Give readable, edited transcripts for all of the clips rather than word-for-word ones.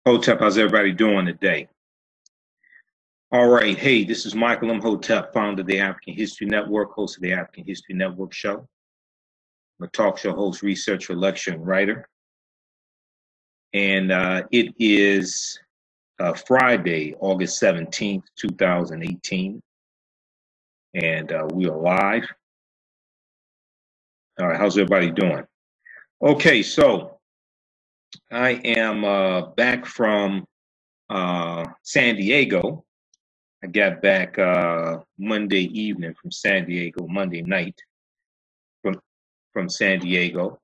Hotep, how's everybody doing today? All right, hey, this is Michael Imhotep, founder of the African History Network, host of the African History Network show. I'm a talk show host, researcher, lecturer, and writer. And it is Friday, August 17th, 2018. And we are live. All right, how's everybody doing? Okay, so I am back from San Diego. I got back Monday evening from San Diego, Monday night from San Diego.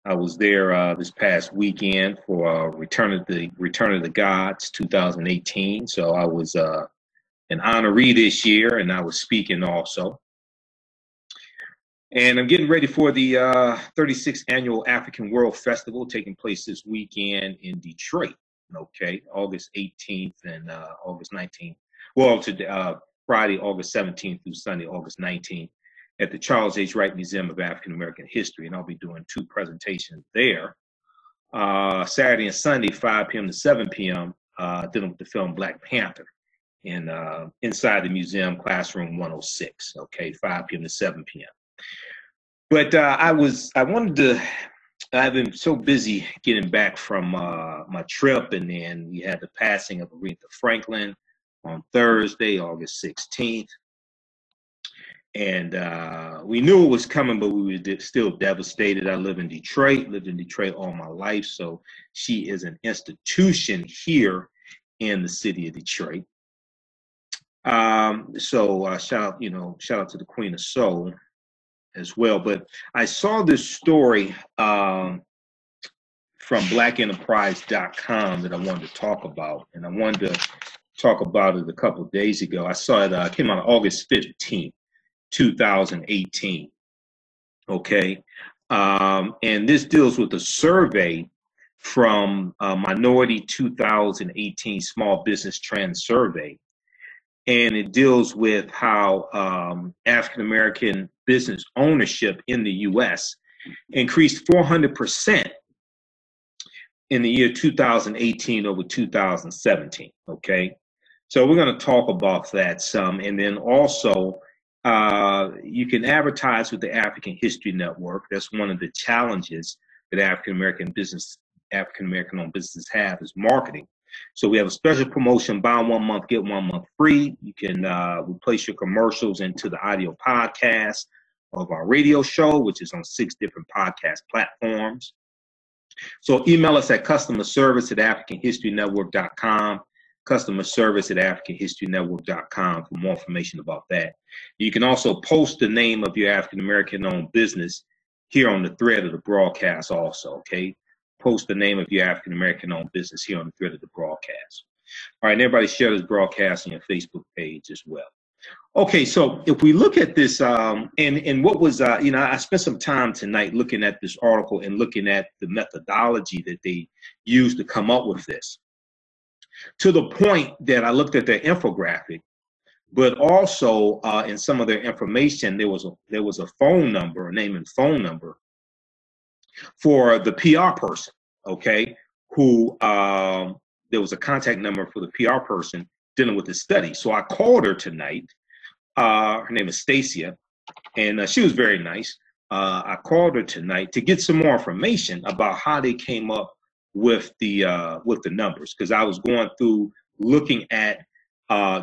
I was there this past weekend for Return of the Gods 2018. So I was an honoree this year, and I was speaking also. And I'm getting ready for the 36th annual African World Festival taking place this weekend in Detroit. Okay, August 18th and August 19th. Well, to Friday, August 17th through Sunday, August 19th, at the Charles H. Wright Museum of African American History, and I'll be doing 2 presentations there. Saturday and Sunday, 5 p.m. to 7 p.m., dealing with the film Black Panther, in inside the museum, classroom 106. Okay, 5 p.m. to 7 p.m. But I've been so busy getting back from my trip, and then we had the passing of Aretha Franklin on Thursday, August 16th. And we knew it was coming, but we were still devastated. I lived in Detroit all my life. So she is an institution here in the city of Detroit. So shout out to the Queen of Soul as well. But I saw this story from blackenterprise.com that I wanted to talk about. And I wanted to talk about it a couple of days ago. I saw it came out August 15th. 2018. Okay. And this deals with a survey from Minority 2018 Small Business Trend Survey. And it deals with how African American business ownership in the US increased 400% in the year 2018 over 2017. Okay. So we're going to talk about that some. And then also, you can advertise with the African History Network. That's one of the challenges that African American owned businesses have is marketing. So we have a special promotion: buy 1 month, get 1 month free. You can replace your commercials into the audio podcast of our radio show, which is on 6 different podcast platforms. So email us at customerservice@africanhistorynetwork.com. Customer service at AfricanHistoryNetwork.com for more information about that. You can also post the name of your African American owned business here on the thread of the broadcast also, okay? Post the name of your African American owned business here on the thread of the broadcast. All right, and everybody share this broadcast on your Facebook page as well. Okay, so if we look at this, and what was, I spent some time tonight looking at this article and looking at the methodology that they used to come up with this. To the point that I looked at their infographic, but also in some of their information, there was a phone number, a name and phone number for the PR person, okay, who there was a contact number for the PR person dealing with the study. So I called her tonight. Her name is Stacia, and she was very nice. I called her tonight to get some more information about how they came up with the numbers, because I was going through looking at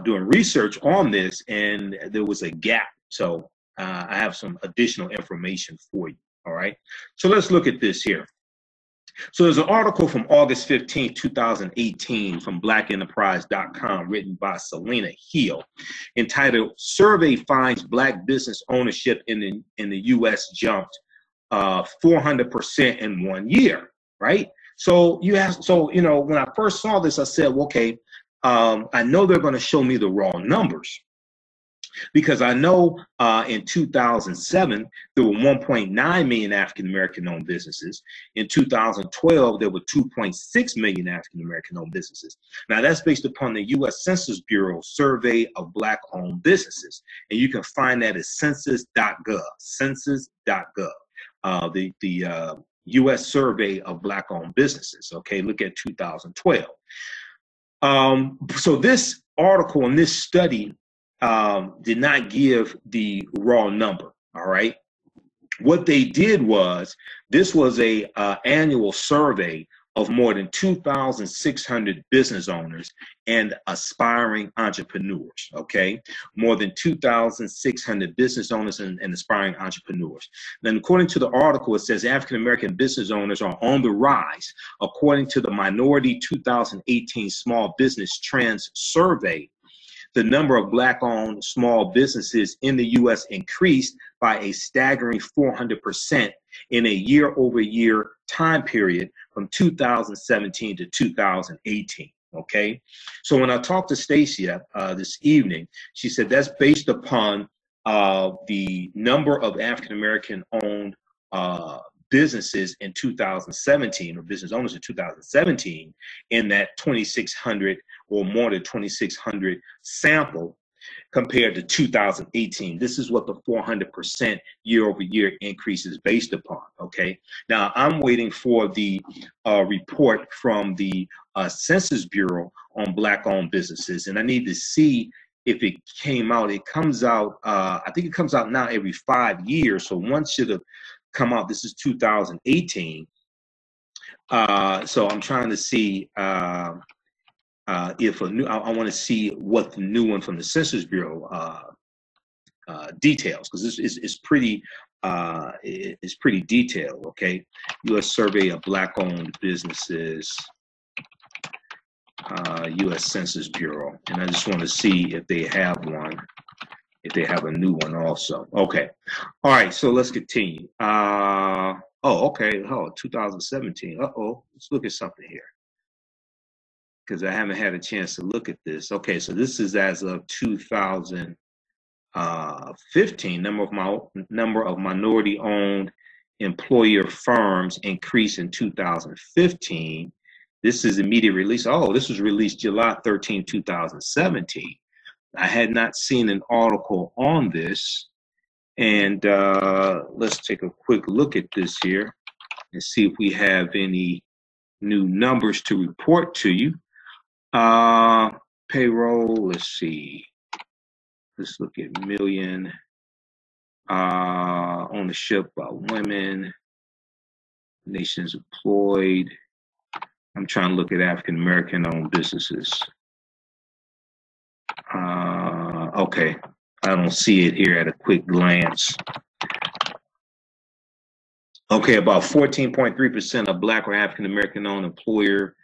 doing research on this, and there was a gap. So I have some additional information for you. All right. So let's look at this here. So there's an article from August 15, 2018 from blackenterprise.com written by Selena Hill entitled "Survey Finds Black Business Ownership in the U.S. Jumped 400% in 1 year." Right. So when I first saw this, I said, well, okay, I know they're going to show me the raw numbers, because I know in 2007, there were 1.9 million African-American owned businesses. In 2012, there were 2.6 million African-American owned businesses. Now, that's based upon the U.S. Census Bureau survey of Black owned businesses. And you can find that at census.gov, census.gov, the U.S. survey of Black owned businesses. Okay, look at 2012. So this article and this study did not give the raw number. All right. What they did was, this was a annual survey of more than 2,600 business owners and aspiring entrepreneurs, okay? More than 2,600 business owners and aspiring entrepreneurs. Then according to the article, it says African-American business owners are on the rise. According to the Minority 2018 Small Business Trends Survey, the number of Black-owned small businesses in the U.S. increased by a staggering 400% in a year-over-year time period from 2017 to 2018. Okay, so when I talked to Stacy this evening, she said that's based upon the number of African-American owned businesses in 2017, or business owners in 2017, in that 2,600 or more than 2,600 sample compared to 2018. This is what the 400% year-over-year increase is based upon, okay? Now, I'm waiting for the report from the Census Bureau on Black-owned businesses, and I need to see if it came out. It comes out, I think it comes out now every 5 years, so one should have come out. This is 2018. So I'm trying to see if a new, I want to see what the new one from the Census Bureau details, because this is pretty detailed. Okay, U.S. Survey of Black-owned businesses, U.S. Census Bureau, and I just want to see if they have one, if they have a new one also. Okay, all right, so let's continue. Oh, okay, 2017. Let's look at something here, because I haven't had a chance to look at this. Okay, so this is as of 2015. Number of minority-owned employer firms increased in 2015. This is immediate release. Oh, this was released July 13, 2017. I had not seen an article on this. And let's take a quick look at this here and see if we have any new numbers to report to you. Payroll, let's see. Let's look at million. Ownership by women. Nations employed. I'm trying to look at African-American owned businesses. Okay, I don't see it here at a quick glance. Okay, about 14.3% of Black or African-American owned employer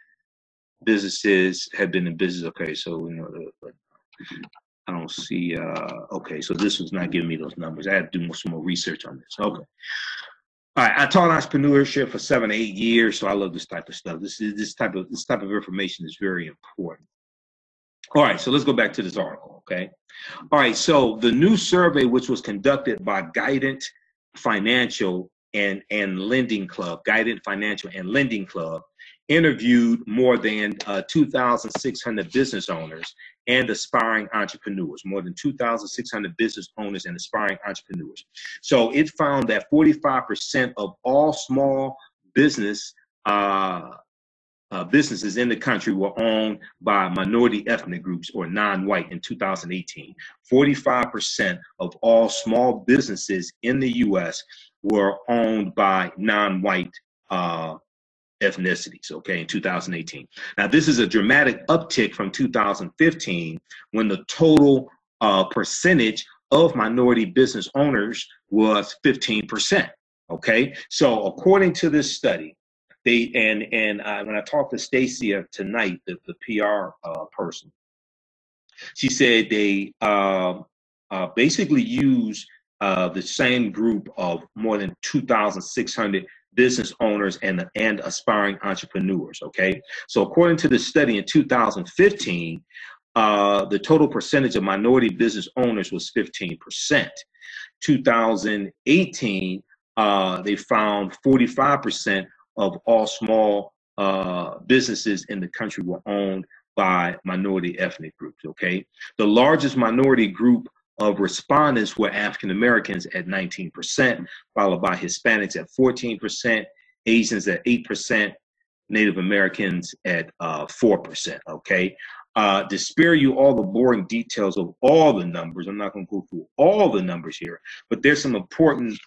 businesses have been in business. Okay, so you know, I don't see. Okay, so this was not giving me those numbers. I had to do some more research on this. Okay. All right, I taught entrepreneurship for 7 to 8 years, so I love this type of stuff. This type of information is very important. All right, so let's go back to this article, okay? All right, so the new survey, which was conducted by Guidant Financial and Lending Club, interviewed more than 2,600 business owners and aspiring entrepreneurs, more than 2,600 business owners and aspiring entrepreneurs. So it found that 45% of all small businesses in the country were owned by minority ethnic groups or non-white in 2018. 45% of all small businesses in the U.S. were owned by non-white ethnicities, okay, in 2018. Now, this is a dramatic uptick from 2015, when the total percentage of minority business owners was 15%, okay? So according to this study, they, when I talked to Stacy tonight, the PR person, she said they basically use the same group of more than 2,600 business owners and aspiring entrepreneurs, okay? So according to this study in 2015, the total percentage of minority business owners was 15%. 2018, they found 45% of all small businesses in the country were owned by minority ethnic groups, okay? The largest minority group of respondents were African Americans at 19%, followed by Hispanics at 14%, Asians at 8%, Native Americans at 4%. Okay. To spare you all the boring details of all the numbers, I'm not going to go through all the numbers here, but there's some important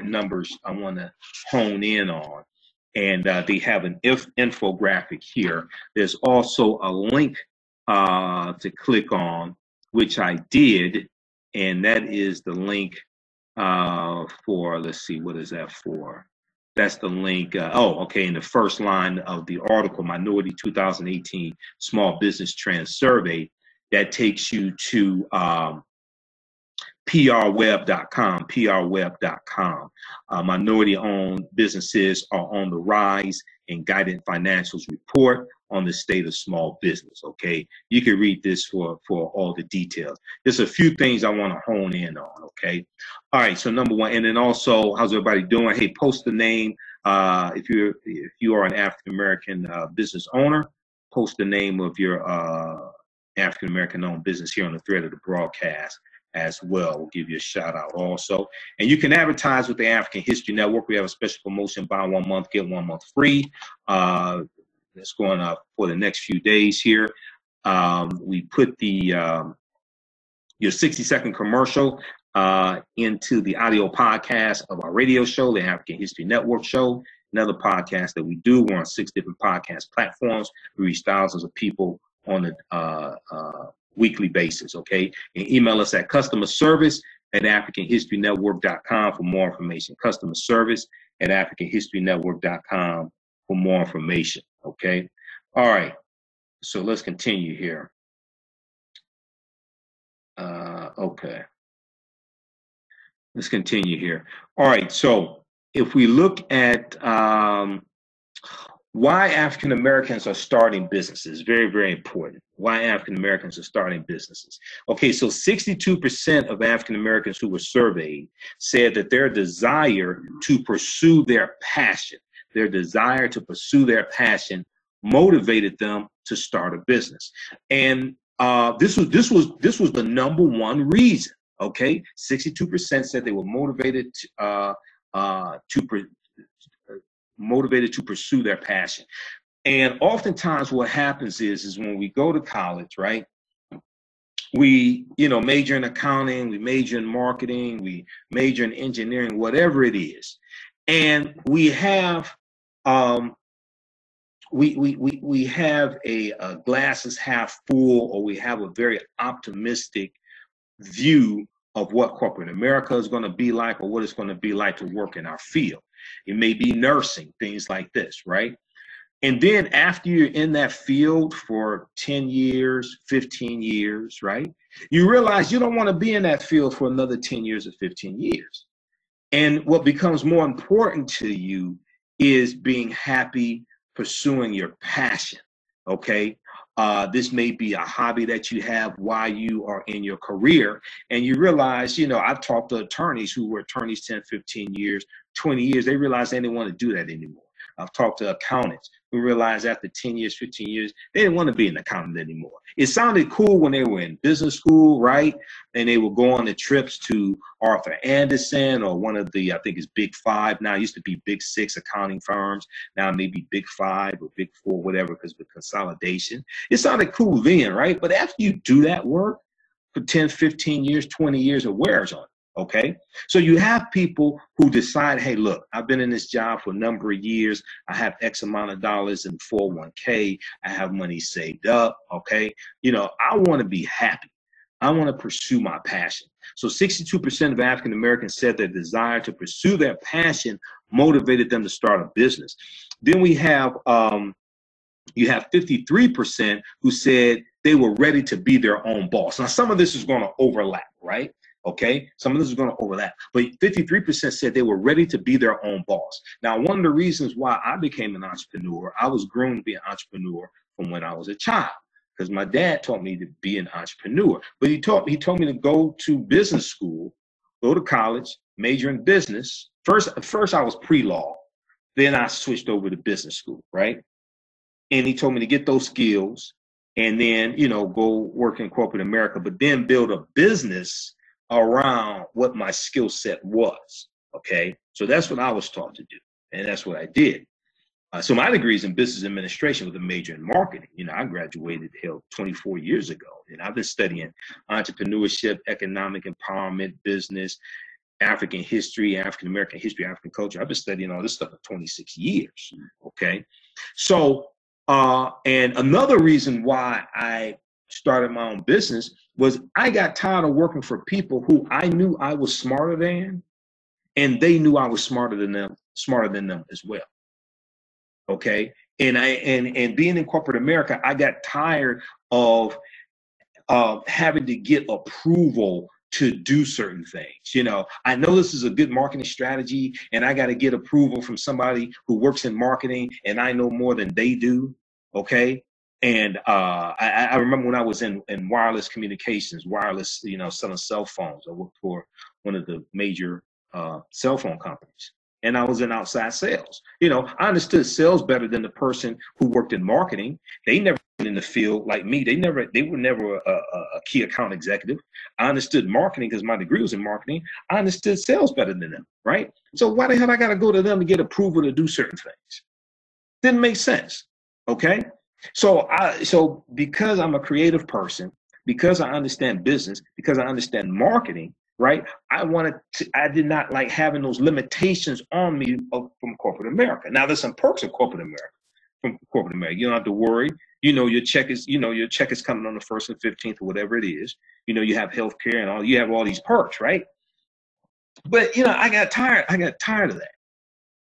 numbers I want to hone in on. And they have an infographic here. There's also a link to click on, which I did, and that is the link for, let's see, what is that for? That's the link. Okay. In the first line of the article, Minority 2018 Small Business Trends Survey, that takes you to prweb.com, prweb.com. Minority-owned businesses are on the rise in Guided Financials report on the state of small business. Okay, you can read this for all the details. There's a few things I want to hone in on. Okay, all right. So number one, and then also, how's everybody doing? Hey, post the name if you are an African American business owner. Post the name of your African American owned business here on the thread of the broadcast as well. We'll give you a shout out also. And you can advertise with the African History Network. We have a special promotion, buy 1 month, get 1 month free. That's going up for the next few days here. We put the your 60-second commercial into the audio podcast of our radio show, the African History Network show, another podcast that we do. We're on 6 different podcast platforms. We reach thousands of people on a weekly basis. Okay, and email us at customerservice@africanhistorynetwork.com for more information. Customer service at africanhistorynetwork.com for more information. Okay, all right, so let's continue here. Okay, let's continue here. All right, so if we look at why African Americans are starting businesses, very, very important. Why African Americans are starting businesses. Okay, so 62% of African Americans who were surveyed said that their desire to pursue their passion, motivated them to start a business. And this was the number one reason. Okay, 62% said they were motivated to pursue their passion. And oftentimes what happens is when we go to college, right, we, major in accounting, we major in marketing, we major in engineering, whatever it is. And we have, we have a glass is half full, or we have a very optimistic view of what corporate America is going to be like, or what it's going to be like to work in our field. It may be nursing, things like this, right? And then after you're in that field for 10 years, 15 years, right? You realize you don't want to be in that field for another 10 years or 15 years. And what becomes more important to you is being happy pursuing your passion, okay? This may be a hobby that you have while you are in your career, and you realize, I've talked to attorneys who were attorneys 10, 15 years, 20 years, they realize they didn't want to do that anymore. I've talked to accountants who realized after 10 years, 15 years, they didn't want to be an accountant anymore. It sounded cool when they were in business school, right? And they would go on the trips to Arthur Anderson or one of the, I think it's Big Five. Now it used to be Big Six accounting firms. Now maybe Big Five or Big Four, whatever, because of the consolidation. It sounded cool then, right? But after you do that work for 10, 15 years, 20 years, it wears on it. Okay, so you have people who decide, hey, look, I've been in this job for a number of years. I have X amount of dollars in 401k. I have money saved up. Okay, I want to be happy. I want to pursue my passion. So 62% of African Americans said their desire to pursue their passion motivated them to start a business. Then we have you have 53% who said they were ready to be their own boss. Now, some of this is going to overlap, right? Okay, some of this is going to overlap, but 53% said they were ready to be their own boss. Now, one of the reasons why I became an entrepreneur, I was groomed to be an entrepreneur from when I was a child, because my dad taught me to be an entrepreneur. But he told me to go to business school, go to college, major in business. First I was pre-law, then I switched over to business school, right? And he told me to get those skills and then, go work in corporate America, but then build a business around what my skill set was. Okay, so that's what I was taught to do, and that's what I did. So my degree is in business administration with a major in marketing. I graduated 24 years ago, and I've been studying entrepreneurship, economic empowerment, business, African history, African American history, African culture. I've been studying all this stuff for 26 years. Okay, so and another reason why I started my own business was I got tired of working for people who I knew I was smarter than, and they knew I was smarter than them as well. Okay. And being in corporate America, I got tired of having to get approval to do certain things. I know this is a good marketing strategy, and I got to get approval from somebody who works in marketing, and I know more than they do. Okay. And I remember when I was in wireless communications, selling cell phones. I worked for one of the major cell phone companies. And I was in outside sales. I understood sales better than the person who worked in marketing. They never been in the field like me. They were never a key account executive. I understood marketing because my degree was in marketing. I understood sales better than them, right? So why the hell I got to go to them to get approval to do certain things? Didn't make sense. Okay. So because I'm a creative person, because I understand business, because I understand marketing, right? I did not like having those limitations on me from corporate America. Now there's some perks of corporate America. From corporate America, you don't have to worry. Your check is coming on the 1st and 15th or whatever it is. You have health care and all. You have all these perks, right? But I got tired of that,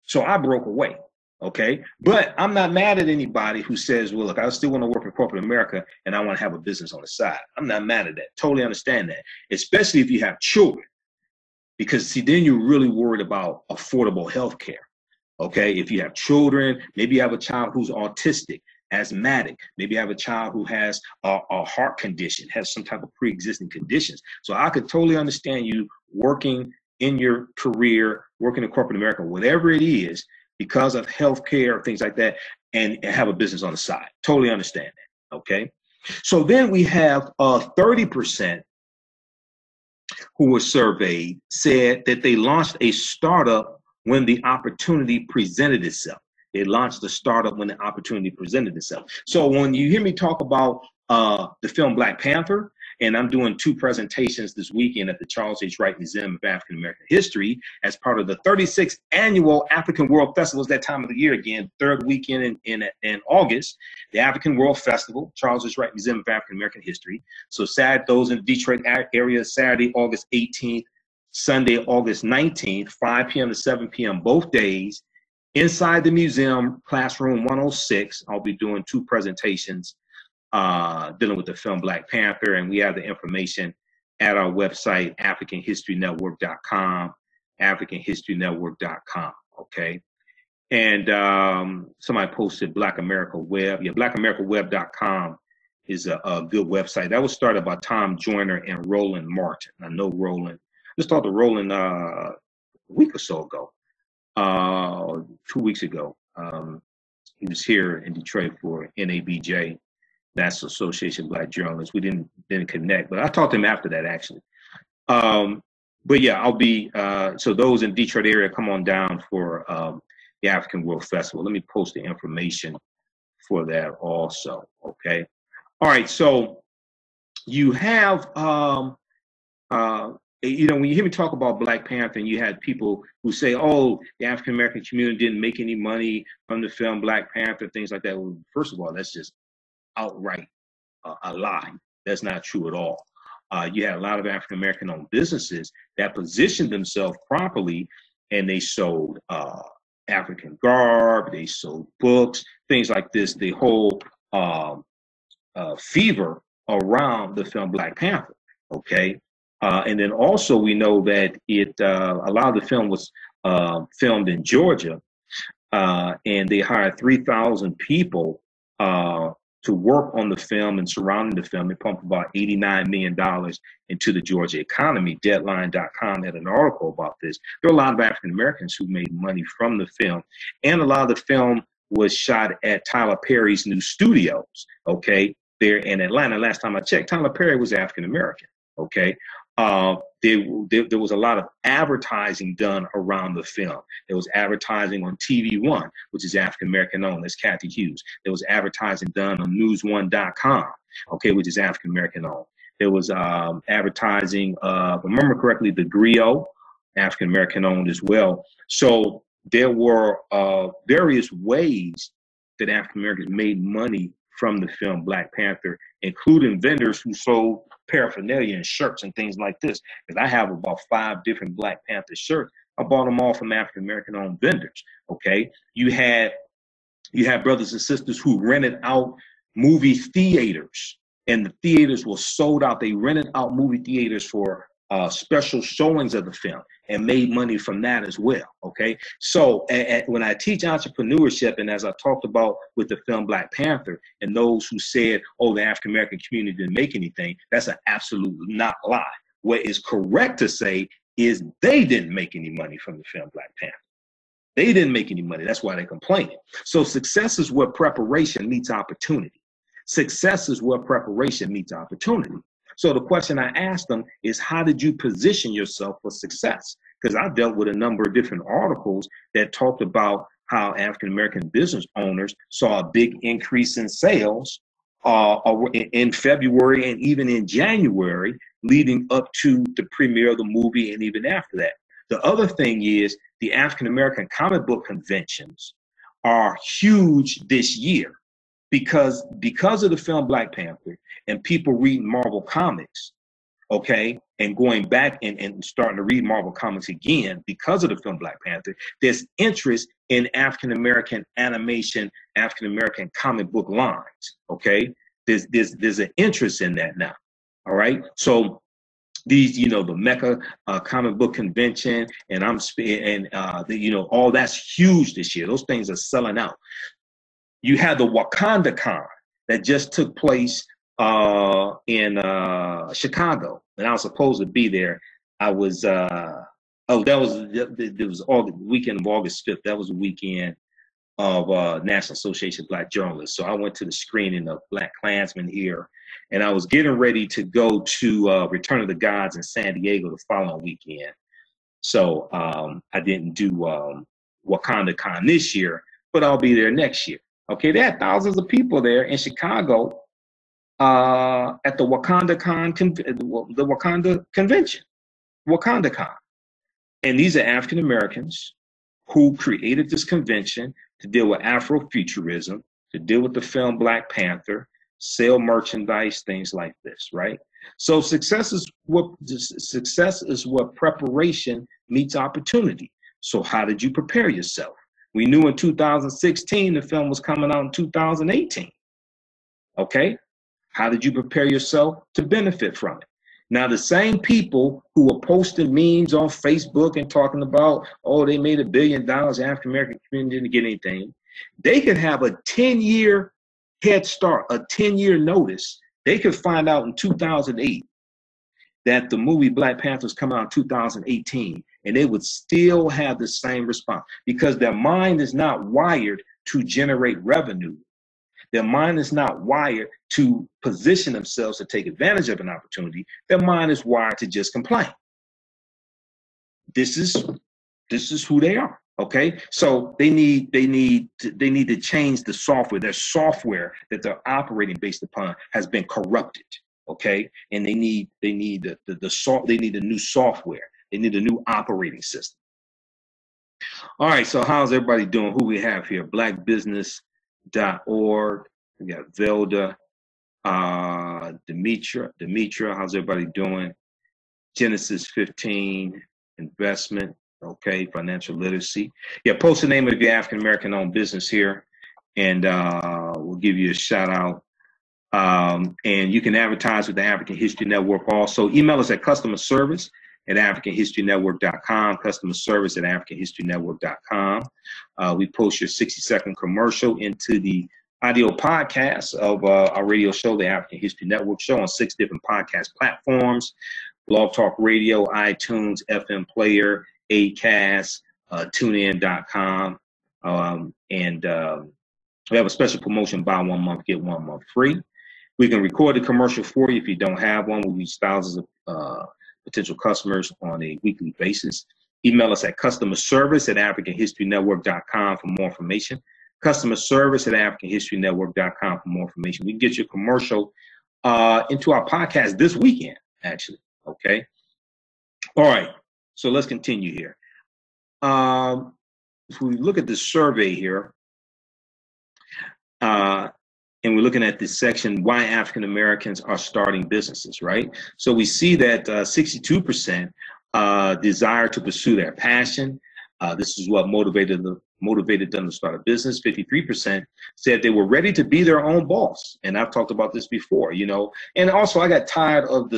so I broke away. Okay, but I'm not mad at anybody who says, well, look, I still want to work in corporate America and I want to have a business on the side. I'm not mad at that. Totally understand that, especially if you have children, because see, then you're really worried about affordable health care. Okay, if you have children, maybe you have a child who's autistic, asthmatic, maybe you have a child who has a heart condition, has some type of pre-existing conditions. So I could totally understand you working in your career, working in corporate America, whatever it is, because of healthcare, things like that, and have a business on the side. Totally understand that. Okay. So then we have 30% who were surveyed said that they launched a startup when the opportunity presented itself. They launched a startup when the opportunity presented itself. So when you hear me talk about the film Black Panther, and I'm doing 2 presentations this weekend at the Charles H. Wright Museum of African American History as part of the 36th annual African World Festival. It's that time of the year again, 3rd weekend in August, the African World Festival, Charles H. Wright Museum of African American History. So those in the Detroit area, Saturday, August 18th, Sunday, August 19th, 5 p.m. to 7 p.m. both days. Inside the museum, classroom 106, I'll be doing 2 presentations dealing with the film Black Panther, and we have the information at our website, AfricanHistoryNetwork.com, AfricanHistoryNetwork.com. Okay, and somebody posted Black America Web. Yeah, BlackAmericaWeb.com is a good website. That was started by Tom Joyner and Roland Martin. I know Roland. I just talked to Roland a week or so ago, 2 weeks ago. He was here in Detroit for NABJ, National Association of Black Journalists. We didn't connect, but I talked to him after that, actually. But yeah, I'll be, so those in Detroit area, come on down for the African World Festival. Let me post the information for that also, okay? All right, so you have, when you hear me talk about Black Panther, and you had people who say, oh, the African American community didn't make any money from the film Black Panther, things like that. Well, first of all, that's just outright a lie. That's not true at all. You had a lot of African American owned businesses that positioned themselves properly, and they sold African garb, they sold books, things like this. The whole fever around the film Black Panther. Okay, and then also we know that a lot of the film was filmed in Georgia, and they hired 3,000 people to work on the film and surrounding the film. They pumped about $89 million into the Georgia economy. Deadline.com had an article about this. There are a lot of African Americans who made money from the film, and a lot of the film was shot at Tyler Perry's new studios, okay, there in Atlanta. Last time I checked, Tyler Perry was African American, okay. there was a lot of advertising done around the film. There was advertising on TV1, which is African American owned. That's Kathy Hughes. There was advertising done on news1.com, okay, which is African American owned. There was advertising, if I remember correctly, the Griot, African American owned as well. So there were various ways that African Americans made money from the film Black Panther, including vendors who sold paraphernalia and shirts and things like this. Because I have about 5 different Black Panther shirts. I bought them all from African American owned vendors. Okay, you had brothers and sisters who rented out movie theaters, and the theaters were sold out. They rented out movie theaters for special showings of the film and made money from that as well. Okay, so when I teach entrepreneurship, and as I talked about with the film Black Panther, and those who said, oh, the African American community didn't make anything, that's an absolute not lie. What is correct to say is they didn't make any money from the film Black Panther. They didn't make any money. That's why they're complaining. So success is where preparation meets opportunity. Success is where preparation meets opportunity. So the question I asked them is, how did you position yourself for success? Because I've dealt with a number of different articles that talked about how African-American business owners saw a big increase in sales in February and even in January, leading up to the premiere of the movie and even after that. The other thing is the African-American comic book conventions are huge this year because of the film Black Panther and people reading Marvel comics, okay, and going back and starting to read Marvel comics again because of the film Black Panther. There's interest in African-American animation, African-American comic book lines, okay? There's an interest in that now, all right? So these, the Mecca comic book convention, and all that's huge this year. Those things are selling out. You had the Wakanda Con that just took place in Chicago, and I was supposed to be there. I was it was August, weekend of August 5th. That was the weekend of National Association of Black Journalists. So I went to the screening of Black Klansman here, and I was getting ready to go to Return of the Gods in San Diego the following weekend. So I didn't do Wakanda Con this year, but I'll be there next year. Okay, there are thousands of people there in Chicago at the Wakanda convention, Wakanda Con. And these are African Americans who created this convention to deal with Afrofuturism, to deal with the film Black Panther, sell merchandise, things like this, right? So success is what preparation meets opportunity. So how did you prepare yourself? We knew in 2016 the film was coming out in 2018. Okay? How did you prepare yourself to benefit from it? Now, the same people who are posting memes on Facebook and talking about, oh, they made $1 billion, African American community didn't get anything, they could have a 10-year head start, a 10-year notice. They could find out in 2008 that the movie Black Panther was coming out in 2018, and they would still have the same response because their mind is not wired to generate revenue. Their mind is not wired to position themselves to take advantage of an opportunity. Their mind is wired to just complain. This is who they are. Okay, so they need to change the software. Their software that they're operating based upon has been corrupted. Okay, and they need a new software. They need a new operating system. All right, so how's everybody doing? Who we have here? Blackbusiness.org. We got Velda, Demetra. How's everybody doing? Genesis 15 investment. Okay, financial literacy. Yeah, post the name of your African American owned business here, and we'll give you a shout out. And you can advertise with the African History Network also. Email us at customerservice@africanhistorynetwork.com, customerservice@africanhistorynetwork.com. We post your 60-second commercial into the audio podcast of our radio show, the African History Network Show, on 6 different podcast platforms: Blog Talk Radio, iTunes, FM Player, Acast, TuneIn.com. And we have a special promotion: buy 1 month, get 1 month free. We can record a commercial for you if you don't have one. We reach thousands of potential customers on a weekly basis. Email us at customerservice@africanhistorynetwork.com for more information. Customerservice@africanhistorynetwork.com for more information. We can get you a commercial into our podcast this weekend, actually. Okay. All right. So let's continue here. If we look at this survey here, and we're looking at this section, why African Americans are starting businesses, right? So we see that 62% desire to pursue their passion. This is what motivated them to start a business. 53% said they were ready to be their own boss. And I've talked about this before, you know. And also I got tired of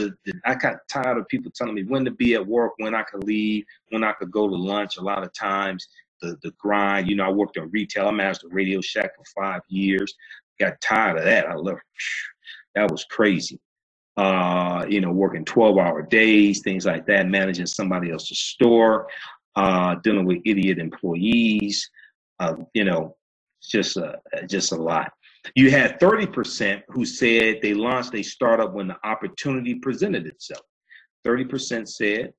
people telling me when to be at work, when I could leave, when I could go to lunch. A lot of times the grind, you know, I worked in retail. I managed a Radio Shack for 5 years. Got tired of that. I left. That was crazy. You know, working 12-hour days, things like that, managing somebody else's store, dealing with idiot employees, you know, just a lot. You had 30% who said they launched a startup when the opportunity presented itself. 30% said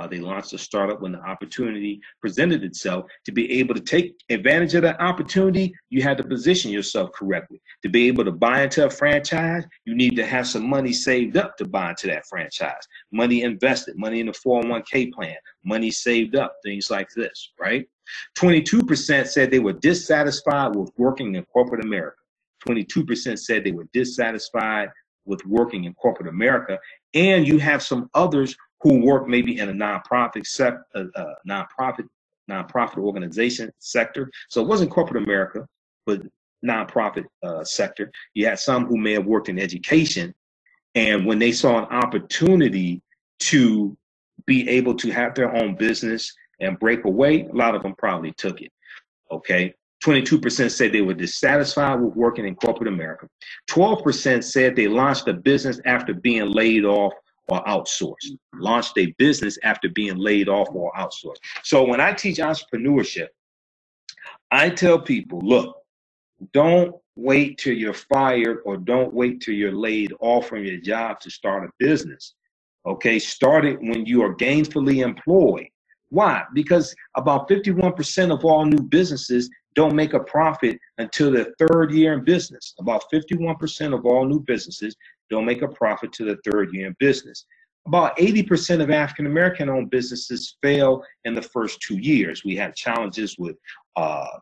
they launched a startup when the opportunity presented itself. To be able to take advantage of that opportunity, you had to position yourself correctly. To be able to buy into a franchise, you need to have some money saved up to buy into that franchise. Money invested, money in the 401k plan, money saved up, things like this, right? 22% said they were dissatisfied with working in corporate America. 22% said they were dissatisfied with working in corporate America. And you have some others who work maybe in a nonprofit organization sector. So it wasn't corporate America, but nonprofit sector. You had some who may have worked in education, and when they saw an opportunity to be able to have their own business and break away, a lot of them probably took it. Okay. 22% said they were dissatisfied with working in corporate America. 12% said they launched a business after being laid off or outsourced. Launched a business after being laid off or outsourced. So when I teach entrepreneurship, I tell people, look, don't wait till you're fired or don't wait till you're laid off from your job to start a business. Okay, start it when you are gainfully employed. Why? Because about 51% of all new businesses don't make a profit until their third year in business. About 51% of all new businesses don't make a profit to the third year in business. About 80% of African-American owned businesses fail in the first 2 years. We have challenges with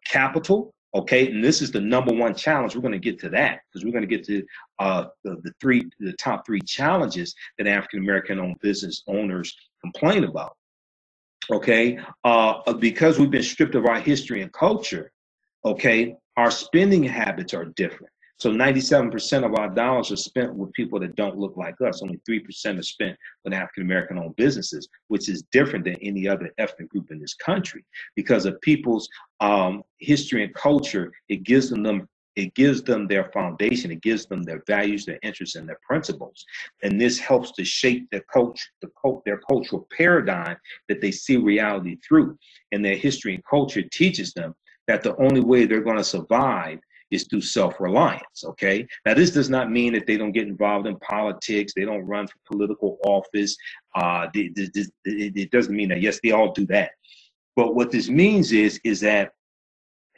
capital, okay? And this is the #1 challenge. We're gonna get to that because we're gonna get to the top 3 challenges that African-American owned business owners complain about, okay? Because we've been stripped of our history and culture, okay, our spending habits are different. So 97% of our dollars are spent with people that don't look like us. Only 3% are spent with African-American owned businesses, which is different than any other ethnic group in this country. Because of people's history and culture, it gives them their foundation. It gives them their values, their interests, and their principles. And this helps to shape their cultural paradigm that they see reality through. And their history and culture teaches them that the only way they're going to survive is through self-reliance, okay? Now, this does not mean that they don't get involved in politics. They don't run for political office. It doesn't mean that, yes, they all do that. But what this means is that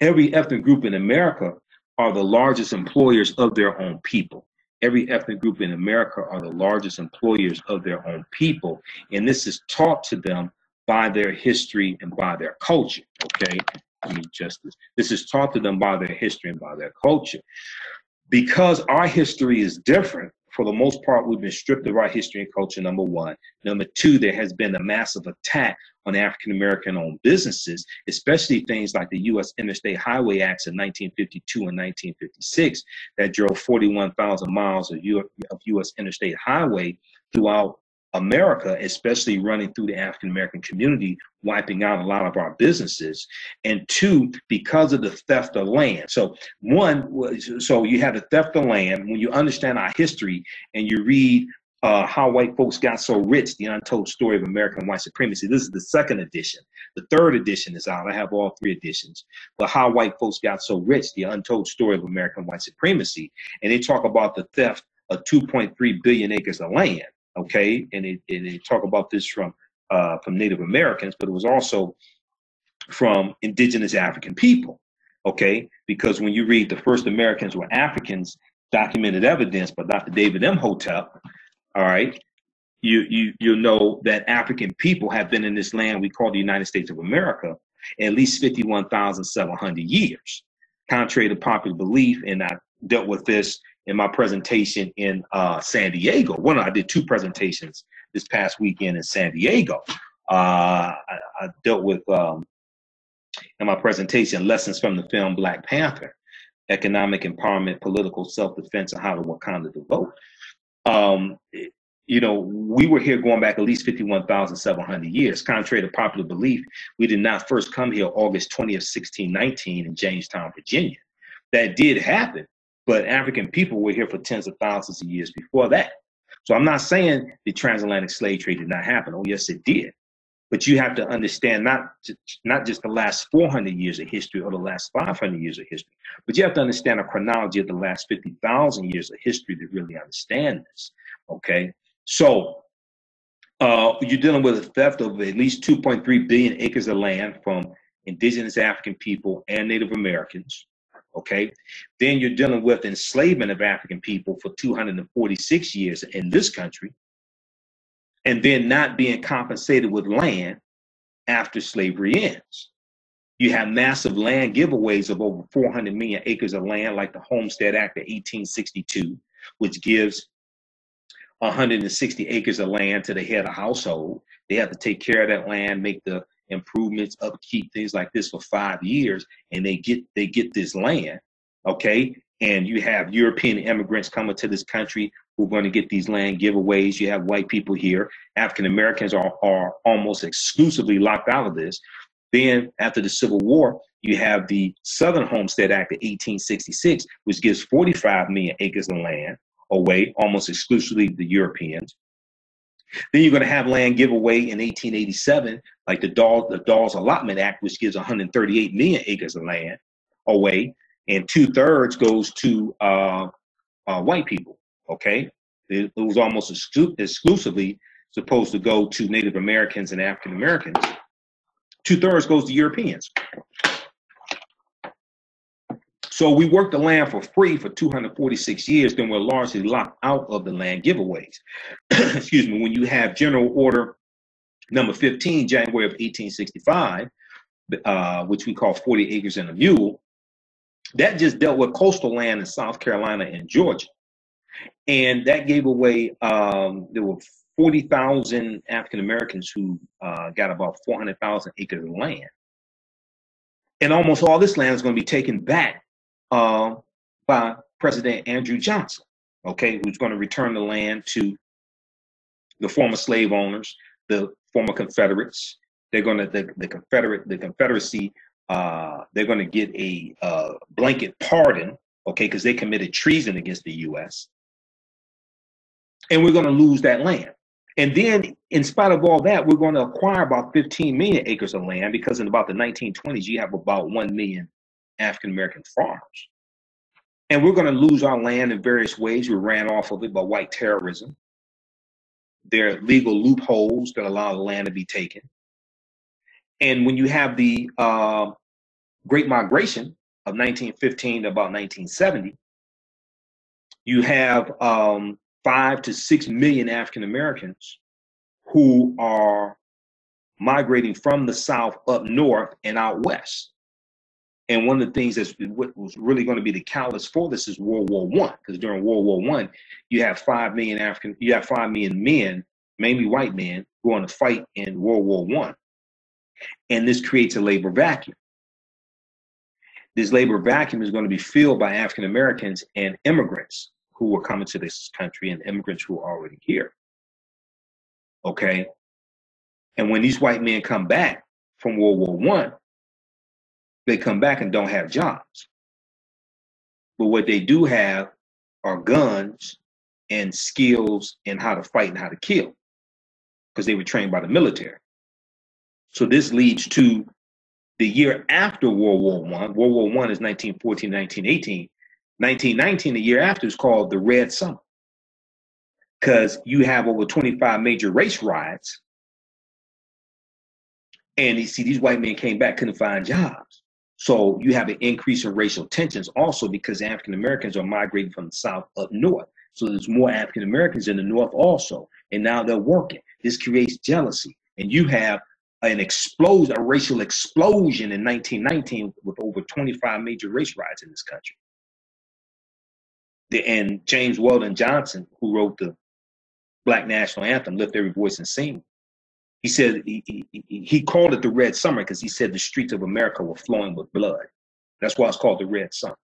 every ethnic group in America are the largest employers of their own people. Every ethnic group in America are the largest employers of their own people. And this is taught to them by their history and by their culture, okay? Let me adjust this. This is taught to them by their history and by their culture. Because our history is different, for the most part, we've been stripped of our history and culture, #1. #2, there has been a massive attack on African-American owned businesses, especially things like the U.S. Interstate Highway Acts of 1952 and 1956 that drove 41,000 miles of U.S. interstate highway throughout America, especially running through the African-American community, wiping out a lot of our businesses. And 2, because of the theft of land. So you have the theft of land. When you understand our history and you read How White Folks Got So Rich, The Untold Story of American White Supremacy. This is the 2nd edition. The 3rd edition is out. I have all 3 editions. But How White Folks Got So Rich, The Untold Story of American White Supremacy. And they talk about the theft of 2.3 billion acres of land. okay? And it talk about this from Native Americans, but it was also from indigenous African people, okay? Because when you read the first Americans were Africans, documented evidence, but Dr. David Imhotep, all right, you'll know that African people have been in this land we call the United States of America at least 51,700 years, contrary to popular belief. And I dealt with this in my presentation in San Diego. Well, I did 2 presentations this past weekend in San Diego. I dealt with, in my presentation, lessons from the film Black Panther, economic empowerment, political self-defense, and how to Wakanda to vote. You know, we were here going back at least 51,700 years. Contrary to popular belief, we did not first come here August 20th, 1619 in Jamestown, Virginia. That did happen, but African people were here for tens of thousands of years before that. So I'm not saying the transatlantic slave trade did not happen. Oh, yes, it did. But you have to understand not just the last 400 years of history or the last 500 years of history, but you have to understand a chronology of the last 50,000 years of history to really understand this, okay? So you're dealing with a theft of at least 2.3 billion acres of land from indigenous African people and Native Americans, okay? Then you're dealing with enslavement of African people for 246 years in this country, and then not being compensated with land after slavery ends. You have massive land giveaways of over 400 million acres of land, like the Homestead Act of 1862, which gives 160 acres of land to the head of household. They have to take care of that land, make the improvements, upkeep, things like this for 5 years, and they get this land, okay? And you have European immigrants coming to this country who are going to get these land giveaways. You have white people here. African Americans are almost exclusively locked out of this. Then after the Civil War, you have the Southern Homestead Act of 1866, which gives 45 million acres of land away, almost exclusively the Europeans. Then you're going to have land giveaway in 1887, like the Dawes Allotment Act, which gives 138 million acres of land away, and 2/3 goes to white people. Okay, it was almost exclusively supposed to go to Native Americans and African Americans. 2/3 goes to Europeans. So we worked the land for free for 246 years, then we're largely locked out of the land giveaways. Excuse me, when you have General Order number 15, January of 1865, which we call 40 acres and a mule, that just dealt with coastal land in South Carolina and Georgia. And that gave away, there were 40,000 African Americans who got about 400,000 acres of land. And almost all this land is going to be taken back by President Andrew Johnson, okay, who's going to return the land to the former slave owners, the former Confederates. They're going to, the Confederacy, they're going to get a blanket pardon, okay, because they committed treason against the U.S. And we're going to lose that land. And then, in spite of all that, we're going to acquire about 15 million acres of land, because in about the 1920s, you have about 1 million African-American farmers. And we're going to lose our land in various ways. We ran off of it by white terrorism. There are legal loopholes that allow the land to be taken. And when you have the Great Migration of 1915 to about 1970, you have 5 to 6 million African Americans who are migrating from the South up north and out west. And one of the things that's what was really going to be the catalyst for this is World War I, because during World War I, you have 5 million men, mainly white men, going to fight in World War I. And this creates a labor vacuum. This labor vacuum is going to be filled by African Americans and immigrants who are coming to this country, and immigrants who are already here. Okay? And when these white men come back from World War I, they come back and don't have jobs. But what they do have are guns and skills in how to fight and how to kill, because they were trained by the military. So this leads to the year after World War I. World War I is 1914, 1918. 1919, the year after, is called the Red Summer, because you have over 25 major race riots. And you see, these white men came back, couldn't find jobs. So you have an increase in racial tensions also because African Americans are migrating from the South up north. So there's more African Americans in the North also. And now they're working. This creates jealousy. And you have a racial explosion in 1919 with over 25 major race riots in this country. And James Weldon Johnson, who wrote the Black National Anthem, Lift Every Voice and Sing, he said he called it the Red Summer because he said the streets of America were flowing with blood. That's why it's called the Red Summer.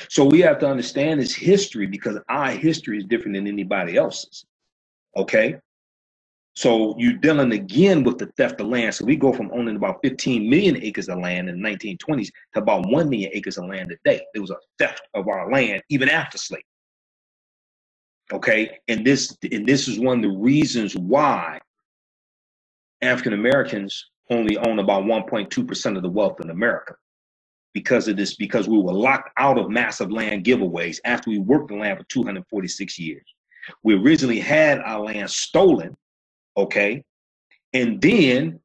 So we have to understand this history because our history is different than anybody else's. Okay? So you're dealing again with the theft of land. So we go from owning about 15 million acres of land in the 1920s to about 1 million acres of land today. There was a theft of our land even after slavery. Okay, and this is one of the reasons why African Americans only own about 1.2% of the wealth in America. Because of this, because we were locked out of massive land giveaways after we worked the land for 246 years. We originally had our land stolen, okay, and then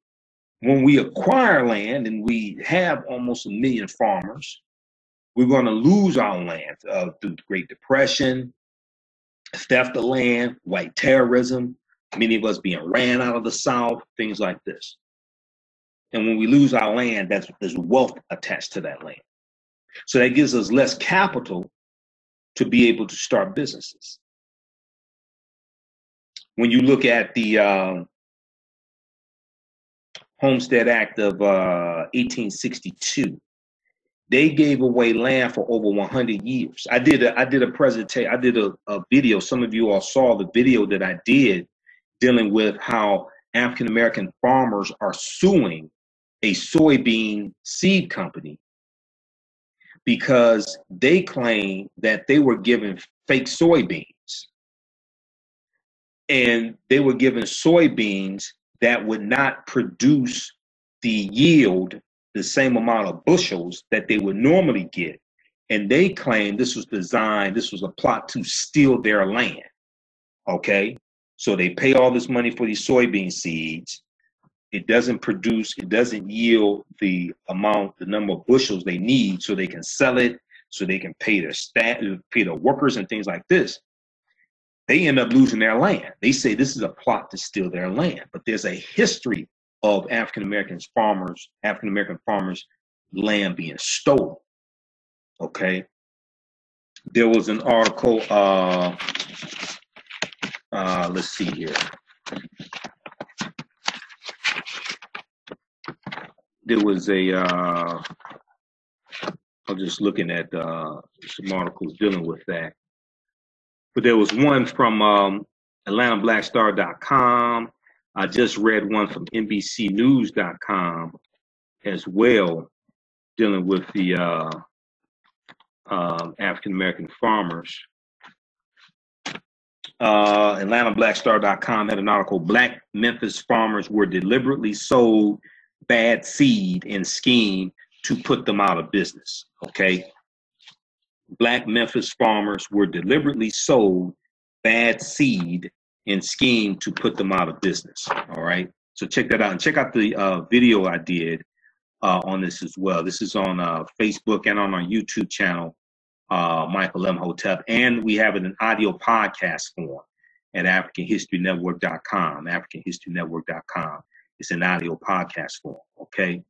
when we acquire land and we have almost 1 million farmers, we're going to lose our land through the Great Depression, theft of land, white terrorism, many of us being ran out of the South, things like this. And when we lose our land, there's wealth attached to that land. So that gives us less capital to be able to start businesses. When you look at the Homestead Act of 1862, they gave away land for over 100 years. I did a presentation. I did a video. Some of you all saw the video that I did dealing with how African American farmers are suing a soybean seed company because they claim that they were given fake soybeans. And they were given soybeans that would not produce the yield, the same amount of bushels that they would normally get. And they claim this was a plot to steal their land. Okay? So they pay all this money for these soybean seeds. It doesn't yield the number of bushels they need so they can sell it, so they can pay their staff, pay their workers and things like this. They end up losing their land. They say this is a plot to steal their land. But there's a history of African American farmers' land being stolen. Okay. There was an article, let's see here. There was I'm just looking at some articles dealing with that. But there was one from AtlantaBlackStar.com. I just read one from NBCNews.com as well, dealing with the African American farmers. AtlantaBlackStar.com had an article: Black Memphis farmers were deliberately sold bad seed and scheme to put them out of business. Okay. Black Memphis farmers were deliberately sold bad seed and scheme to put them out of business. All right. So check that out, and check out the video I did on this as well. This is on Facebook and on our YouTube channel, Michael Imhotep, and we have it in audio podcast form at AfricanHistoryNetwork.com. AfricanHistoryNetwork.com. It's an audio podcast form. Okay.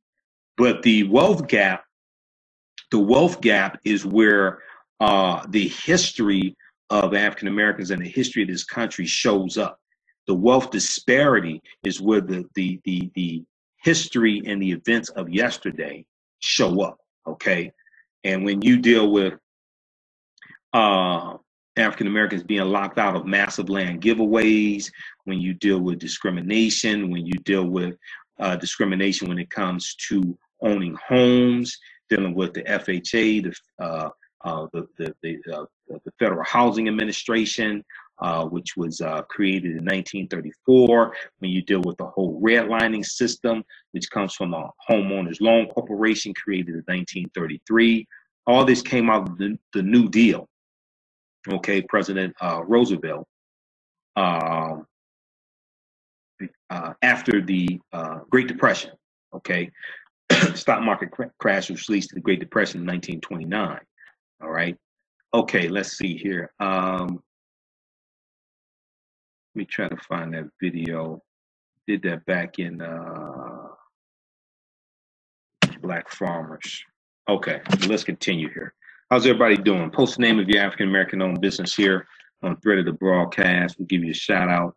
But the wealth gap is where the history of African Americans and the history of this country shows up. The wealth disparity is where the history and the events of yesterday show up. Okay. And when you deal with African Americans being locked out of massive land giveaways, when you deal with discrimination, when you deal with discrimination when it comes to owning homes, dealing with the FHA, the Federal Housing Administration, which was created in 1934, when you deal with the whole redlining system, which comes from a homeowners loan corporation created in 1933. All this came out of the New Deal. Okay, President Roosevelt, um, after the Great Depression. Okay, stock market crash was released to the Great Depression in 1929. All right. Okay, let's see here. Let me try to find that video. Did that back in Black Farmers. Okay, let's continue here. How's everybody doing? Post the name of your African American owned business here on the thread of the broadcast. We'll give you a shout out.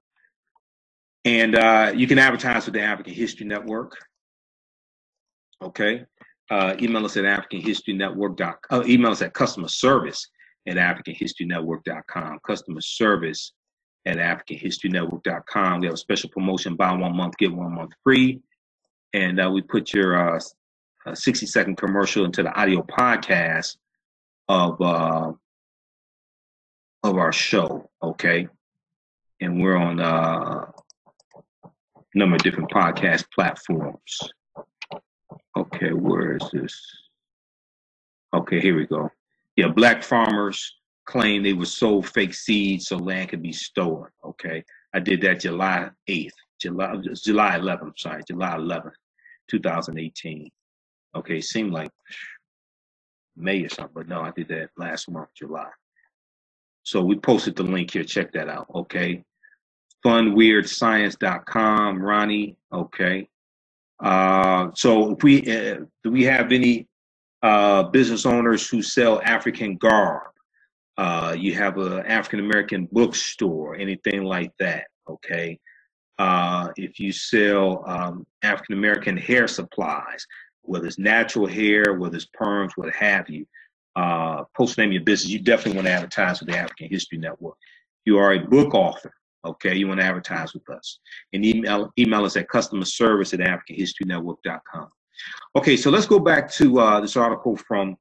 And you can advertise with the African History Network. Okay. Email us at AfricanHistoryNetwork.com. Email us at customer service at AfricanHistoryNetwork.com. Customer service at AfricanHistoryNetwork.com. We have a special promotion: buy 1 month, get 1 month free. And we put your 60-second commercial into the audio podcast of our show. Okay. And we're on a number of different podcast platforms. Okay, where is this? Okay, here we go. Yeah, Black farmers claim they were sold fake seeds so land could be stolen. Okay, I did that July 8th, July 11th, I'm sorry, July 11th, 2018. Okay, seemed like May or something, but no, I did that last month, July. So we posted the link here, check that out, okay? Funweirdscience.com, Ronnie, okay. So if do we have any business owners who sell African garb? You have an African American bookstore, anything like that, okay? If you sell African American hair supplies, whether it's natural hair, whether it's perms, what have you, post the name of your business. You definitely want to advertise with the African History Network. If you are a book author, okay, you want to advertise with us. And email us at customer service at AfricanHistoryNetwork.com. Okay, so let's go back to this article from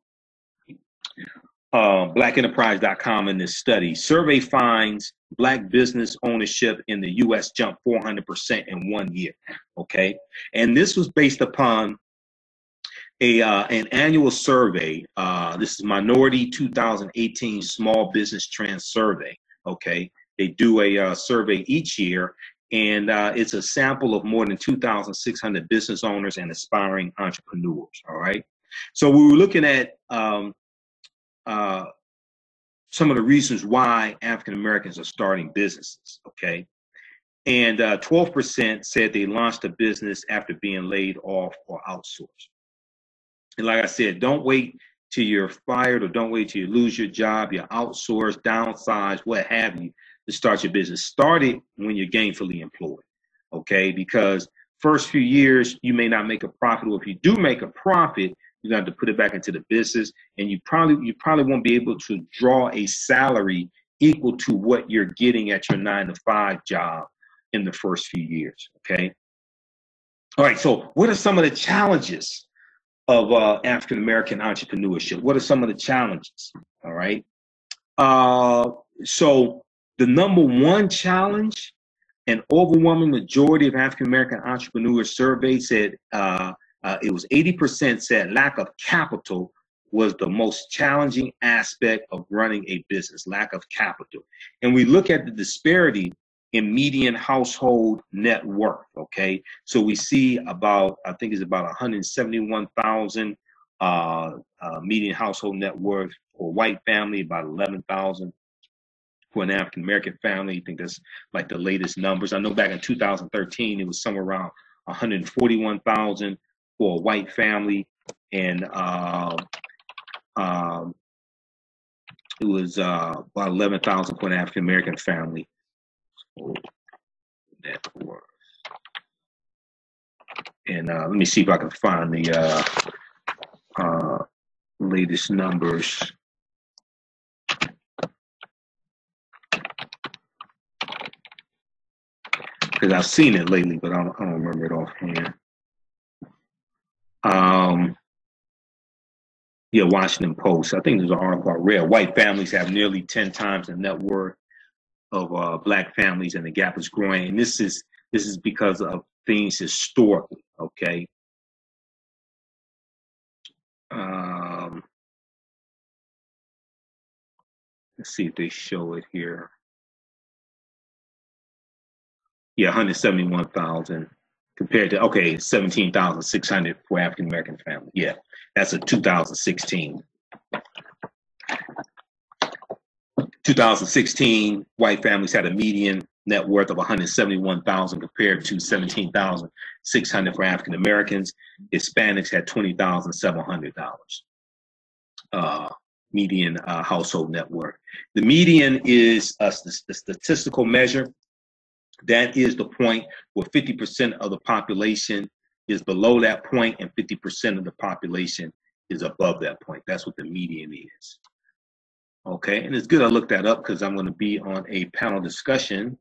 blackenterprise.com in this study. Survey finds Black business ownership in the U.S. jumped 400% in 1 year. Okay, and this was based upon an annual survey. This is Minority 2018 Small Business Trends Survey. Okay, they do a survey each year, and it's a sample of more than 2,600 business owners and aspiring entrepreneurs. All right, so we were looking at some of the reasons why African Americans are starting businesses. Okay, and 12% said they launched a business after being laid off or outsourced. And like I said, don't wait till you're fired or don't wait till you lose your job, you're outsourced, downsized, what have you, to start your business. Start it when you're gainfully employed, okay? Because first few years, you may not make a profit, or if you do make a profit, you're going to have to put it back into the business, and you probably won't be able to draw a salary equal to what you're getting at your 9-to-5 job in the first few years, okay? All right, so what are some of the challenges of African American entrepreneurship? What are some of the challenges? All right. So the number one challenge, an overwhelming majority of African American entrepreneurs surveyed said it was 80% said lack of capital was the most challenging aspect of running a business, lack of capital. And we look at the disparity in median household net worth, okay? So we see about, I think it's about 171,000 median household net worth for a white family, about 11,000 for an African-American family. I think that's like the latest numbers. I know back in 2013, it was somewhere around 141,000 for a white family, and it was about 11,000 for an African-American family. Net worth. And let me see if I can find the latest numbers. Because I've seen it lately, but I don't remember it offhand. Yeah, Washington Post. I think there's an article I read. White families have nearly 10 times the net worth of Black families, and the gap is growing. And this is because of things historically. Okay. Let's see if they show it here. Yeah, 171,000 compared to, okay, 17,600 for African American family. Yeah, that's a 2016. 2016, white families had a median net worth of 171,000 compared to 17,600 for African Americans. Hispanics had $20,700 median household net worth. The median is a statistical measure. That is the point where 50% of the population is below that point and 50% of the population is above that point. That's what the median is. Okay, and it's good I looked that up because I'm going to be on a panel discussion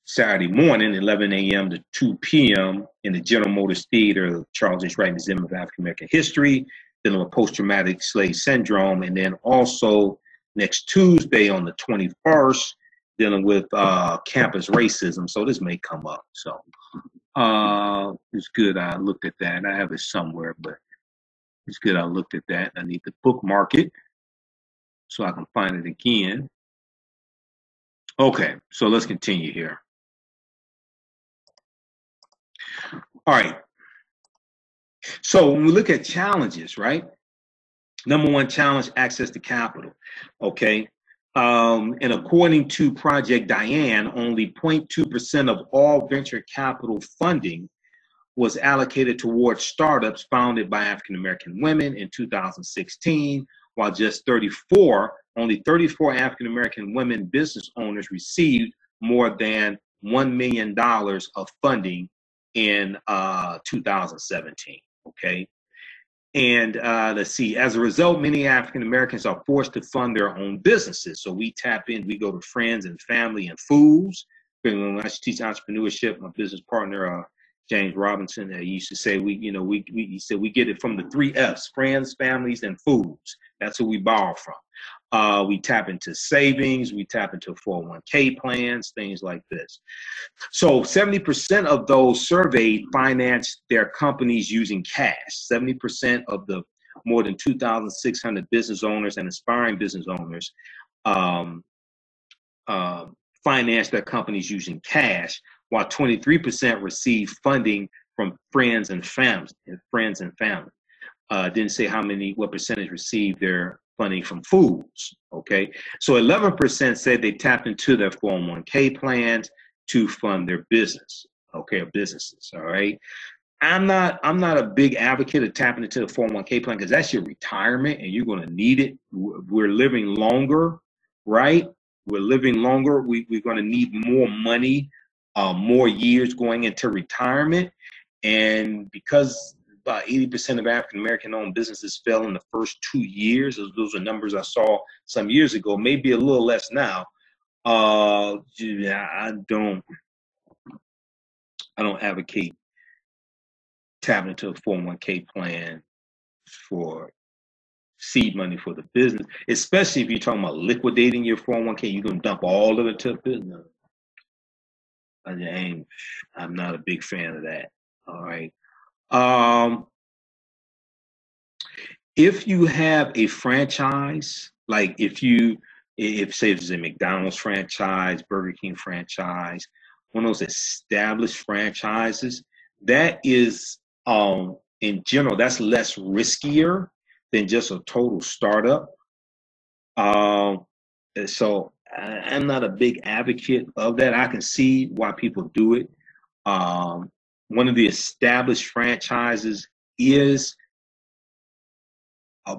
Saturday morning, 11 a.m. to 2 p.m. in the General Motors Theater, Charles H. Wright Museum of African American History, dealing with post-traumatic slave syndrome, and then also next Tuesday on the 21st, dealing with campus racism. So this may come up. So it's good I looked at that. I have it somewhere, but it's good I looked at that. I need to bookmark it so I can find it again. Okay, so let's continue here. All right. So when we look at challenges, right? Number one challenge, access to capital. Okay. And according to Project Diane, only 0.2% of all venture capital funding was allocated towards startups founded by African American women in 2016, while just only 34 African American women business owners received more than $1 million of funding in 2017. Okay. And let's see, as a result, many African Americans are forced to fund their own businesses. So we tap in, we go to friends and family and fools. When I teach entrepreneurship, my business partner, James Robinson, he used to say, he said we get it from the 3 F's, friends, families, and foods. That's who we borrow from. We tap into savings, we tap into 401k plans, things like this. So 70% of those surveyed financed their companies using cash. 70% of the more than 2,600 business owners and aspiring business owners financed their companies using cash, while 23% received funding from friends and family. Didn't say what percentage received their funding from foods. Okay, so 11% said they tapped into their 401k plans to fund their business. Okay, or businesses. All right. I'm not a big advocate of tapping into the 401k plan because that's your retirement and you're going to need it. We're living longer, right? We're living longer. We're going to need more money, more years going into retirement. And because about 80% of African American owned businesses fail in the first 2 years, those are numbers I saw some years ago, maybe a little less now. I don't advocate tapping into a 401k plan for seed money for the business, especially if you're talking about liquidating your 401k. You're going to dump all of it to the business. I'm not a big fan of that. All right. If you have a franchise, like if say it's a McDonald's franchise, Burger King franchise, one of those established franchises, that is, in general, that's less riskier than just a total startup. So I'm not a big advocate of that. I can see why people do it. One of the established franchises is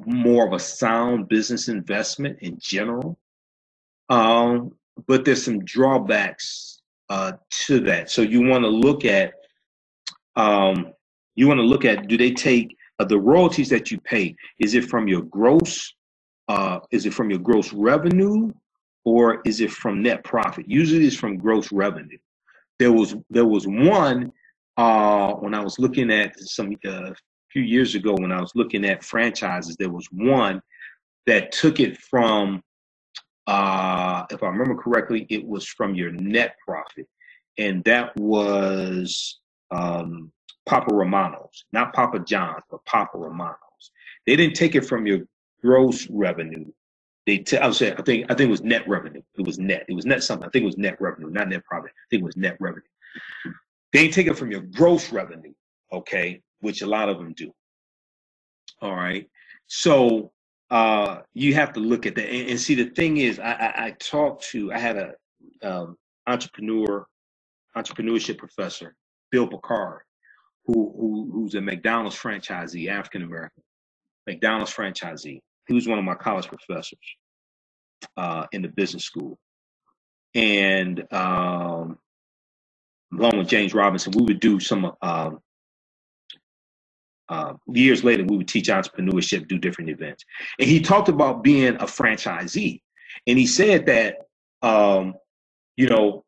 more of a sound business investment in general. But there's some drawbacks to that. So you want to look at do they take the royalties that you pay? Is it from your gross? Is it from your gross revenue, or is it from net profit? Usually, it's from gross revenue. There was one when I was looking at a few years ago when I was looking at franchises. There was one that took it from, if I remember correctly, it was from your net profit, and that was Papa Romano's, not Papa John's, but Papa Romano's. They didn't take it from your gross revenue. I would say, I think it was net revenue. It was net. It was net something. I think it was net revenue, not net profit. I think it was net revenue. They ain't take it from your gross revenue, okay, which a lot of them do. All right. So you have to look at that. And see, the thing is, I had a entrepreneurship professor, Bill Picard, who's a McDonald's franchisee, African American, McDonald's franchisee. He was one of my college professors in the business school. And along with James Robinson, we would do some years later, we would teach entrepreneurship, do different events. And he talked about being a franchisee. And he said that,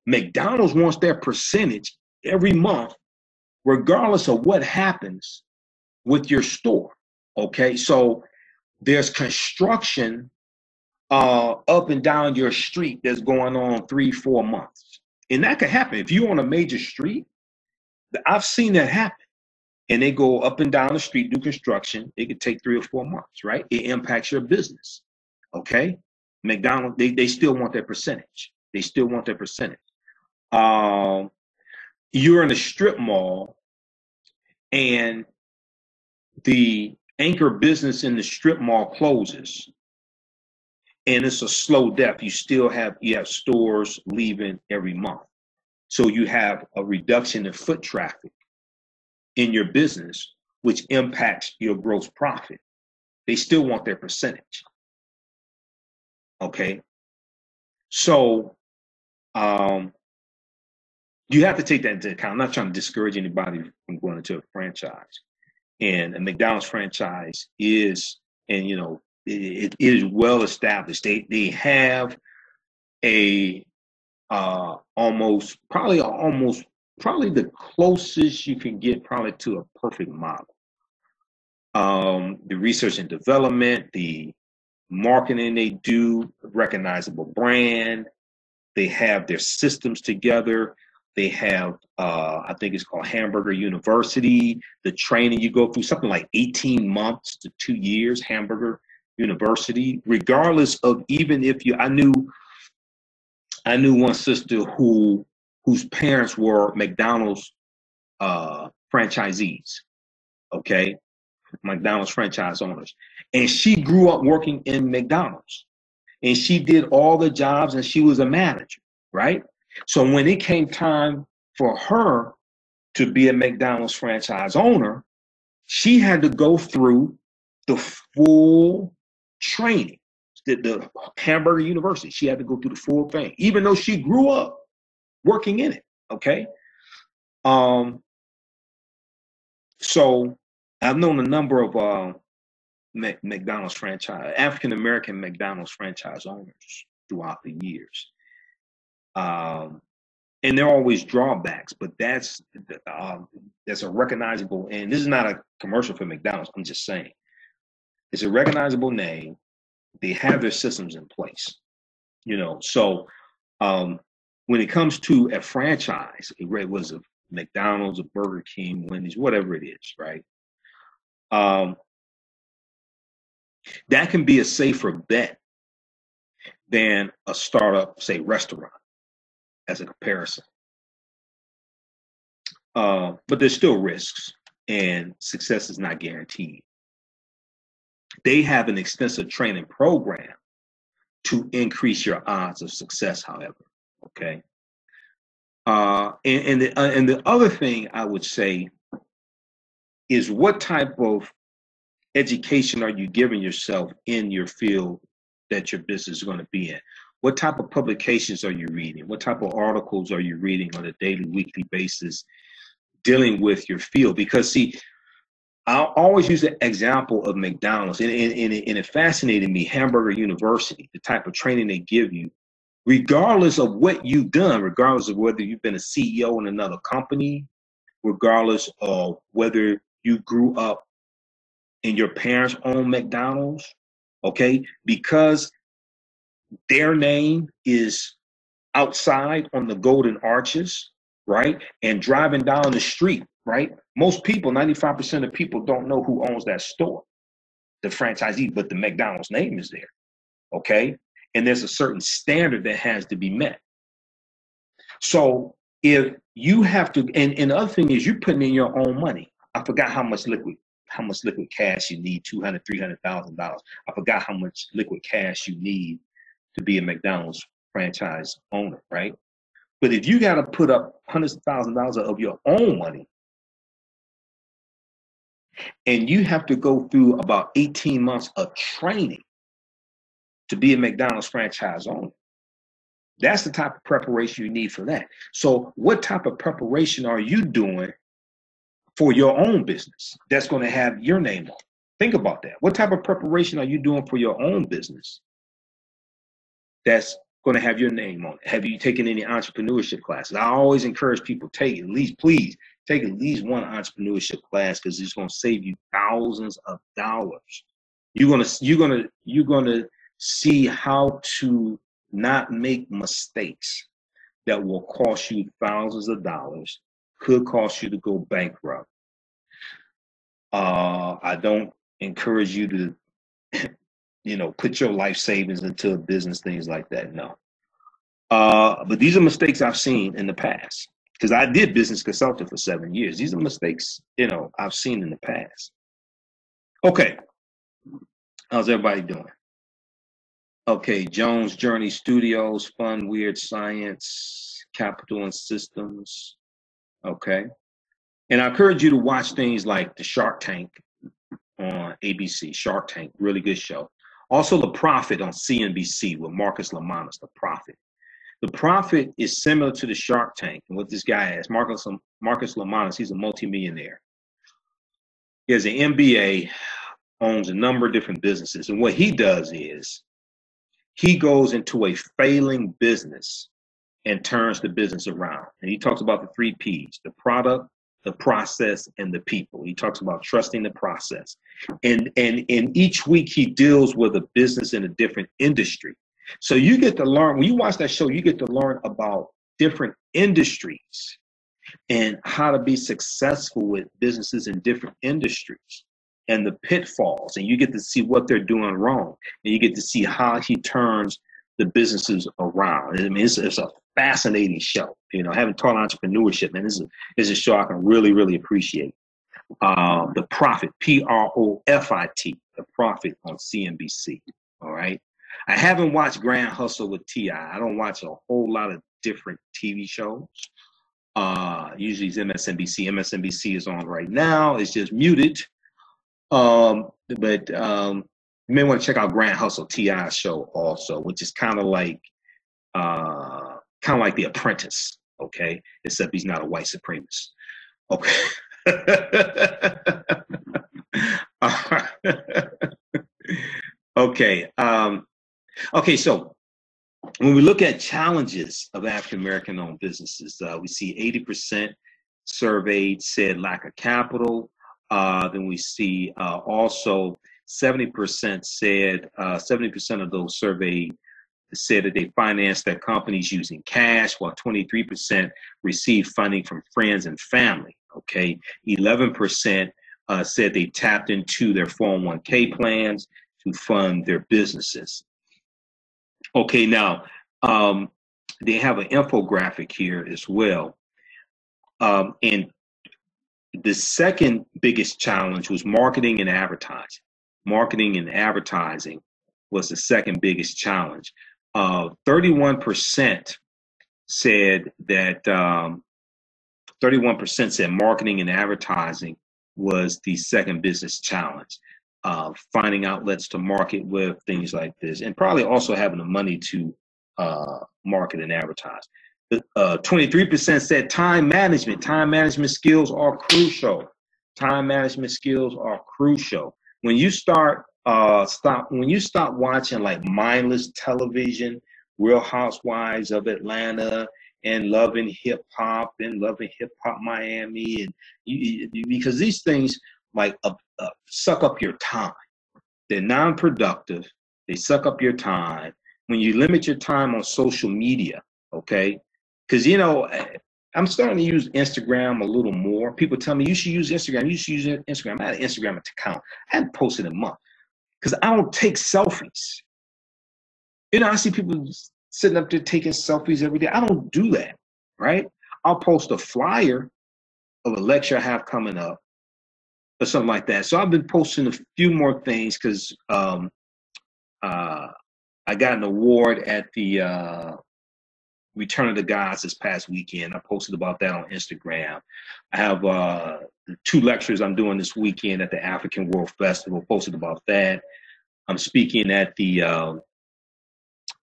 McDonald's wants their percentage every month, regardless of what happens with your store. Okay. So there's construction up and down your street that's going on 3-4 months. And that could happen. If you're on a major street, I've seen that happen. And they go up and down the street, do construction. It could take 3 or 4 months, right? It impacts your business. Okay. McDonald's, they still want their percentage. They still want their percentage. You're in a strip mall and the anchor business in the strip mall closes. And it's a slow death. You have stores leaving every month. So you have a reduction in foot traffic in your business, which impacts your gross profit. They still want their percentage. Okay. So you have to take that into account. I'm not trying to discourage anybody from going into a franchise. And a McDonald's franchise is, it is well established. They have a probably the closest you can get probably to a perfect model. The research and development, the marketing they do, recognizable brand, they have their systems together. They have, I think it's called Hamburger University. The training you go through, something like 18 months to 2 years, Hamburger University, regardless of even if I knew one sister whose parents were McDonald's franchisees, okay? McDonald's franchise owners. And she grew up working in McDonald's. And she did all the jobs and she was a manager, right? So when it came time for her to be a McDonald's franchise owner, she had to go through the full training, the Hamburger University. She had to go through the full thing, even though she grew up working in it. Okay. So I've known a number of McDonald's franchise, African-American McDonald's franchise owners throughout the years. And there are always drawbacks, but that's a recognizable, and this is not a commercial for McDonald's, I'm just saying. It's a recognizable name. They have their systems in place, so when it comes to a franchise, it was a McDonald's, a Burger King, Wendy's, whatever it is, right? That can be a safer bet than a startup, say, restaurant, as a comparison. But there's still risks, and success is not guaranteed. They have an extensive training program to increase your odds of success, however. Okay. And the other thing I would say is, what type of education are you giving yourself in your field that your business is going to be in? What type of publications are you reading? What type of articles are you reading on a daily, weekly basis dealing with your field? Because, see, I always use the example of McDonald's, and it fascinated me, Hamburger University, the type of training they give you, regardless of what you've done, regardless of whether you've been a CEO in another company, regardless of whether you grew up and your parents owned McDonald's, okay? Because their name is outside on the Golden Arches, right? And driving down the street, right? Most people, 95% of people don't know who owns that store, the franchisee, but the McDonald's name is there. okay? And there's a certain standard that has to be met. So if you have to, and the other thing is you're putting in your own money. I forgot how much liquid cash you need, $200,000, $300,000. I forgot how much liquid cash you need to be a McDonald's franchise owner, right? But if you got to put up hundreds of thousands of dollars of your own money, and you have to go through about 18 months of training to be a McDonald's franchise owner, that's the type of preparation you need for that. So what type of preparation are you doing for your own business that's going to have your name on it? Think about that. What type of preparation are you doing for your own business that's going to have your name on it? Have you taken any entrepreneurship classes? I always encourage people, please take at least one entrepreneurship class, because it's going to save you thousands of dollars. You're gonna see how to not make mistakes that will cost you thousands of dollars, could cost you to go bankrupt. I don't encourage you to, put your life savings into a business, things like that. No. But these are mistakes I've seen in the past, because I did business consulting for 7 years. These are mistakes, I've seen in the past. Okay. How's everybody doing? Okay, Jones Journey Studios, Fun Weird Science, Capital and Systems. Okay. And I encourage you to watch things like the Shark Tank on ABC. Shark Tank, really good show. Also, The Profit on CNBC with Marcus Lemonis, The Profit. The Profit is similar to the Shark Tank. And what this guy is, Marcus Lemonis, he's a multimillionaire. He has an MBA, owns a number of different businesses. And what he does is he goes into a failing business and turns the business around. And he talks about the 3 Ps, the product, the process, and the people. He talks about trusting the process. And each week he deals with a business in a different industry. So you get to learn, when you watch that show, you get to learn about different industries and how to be successful with businesses in different industries and the pitfalls. And you get to see what they're doing wrong. And you get to see how he turns the businesses around. I mean, it's a fascinating show. Having taught entrepreneurship, man, this is a show I can really, really appreciate. The Profit, Profit, The Profit on CNBC. All right. I haven't watched Grand Hustle with T.I. I don't watch a whole lot of different TV shows. Usually it's MSNBC. MSNBC is on right now. It's just muted. But you may want to check out Grand Hustle, T.I.'s show also, which is kind of like The Apprentice, okay? Except he's not a white supremacist. Okay. Okay. Okay, so when we look at challenges of African-American owned businesses, we see 80% surveyed said lack of capital. Then we see also 70% said, 70% of those surveyed said that they financed their companies using cash, while 23% received funding from friends and family. Okay, 11% said they tapped into their 401k plans to fund their businesses. Okay, now they have an infographic here as well. And the second biggest challenge was marketing and advertising. Marketing and advertising was the second biggest challenge. 31% said that 31% said marketing and advertising was the second business challenge. Finding outlets to market with, things like this, and probably also having the money to market and advertise. 23% said time management. Time management skills are crucial. Time management skills are crucial. When you stop watching like mindless television, Real Housewives of Atlanta, and Loving Hip Hop and Loving Hip Hop Miami, and because these things like suck up your time. They're non-productive. They suck up your time. When you limit your time on social media, okay? Because, I'm starting to use Instagram a little more. People tell me, you should use Instagram. You should use Instagram. I had an Instagram account. I hadn't posted in a month because I don't take selfies. You know, I see people sitting up there taking selfies every day. I don't do that, right? I'll post a flyer of a lecture I have coming up or something like that. So I've been posting a few more things because I got an award at the Return of the Gods this past weekend. I posted about that on Instagram. I have 2 lectures I'm doing this weekend at the African World Festival, posted about that. I'm speaking at the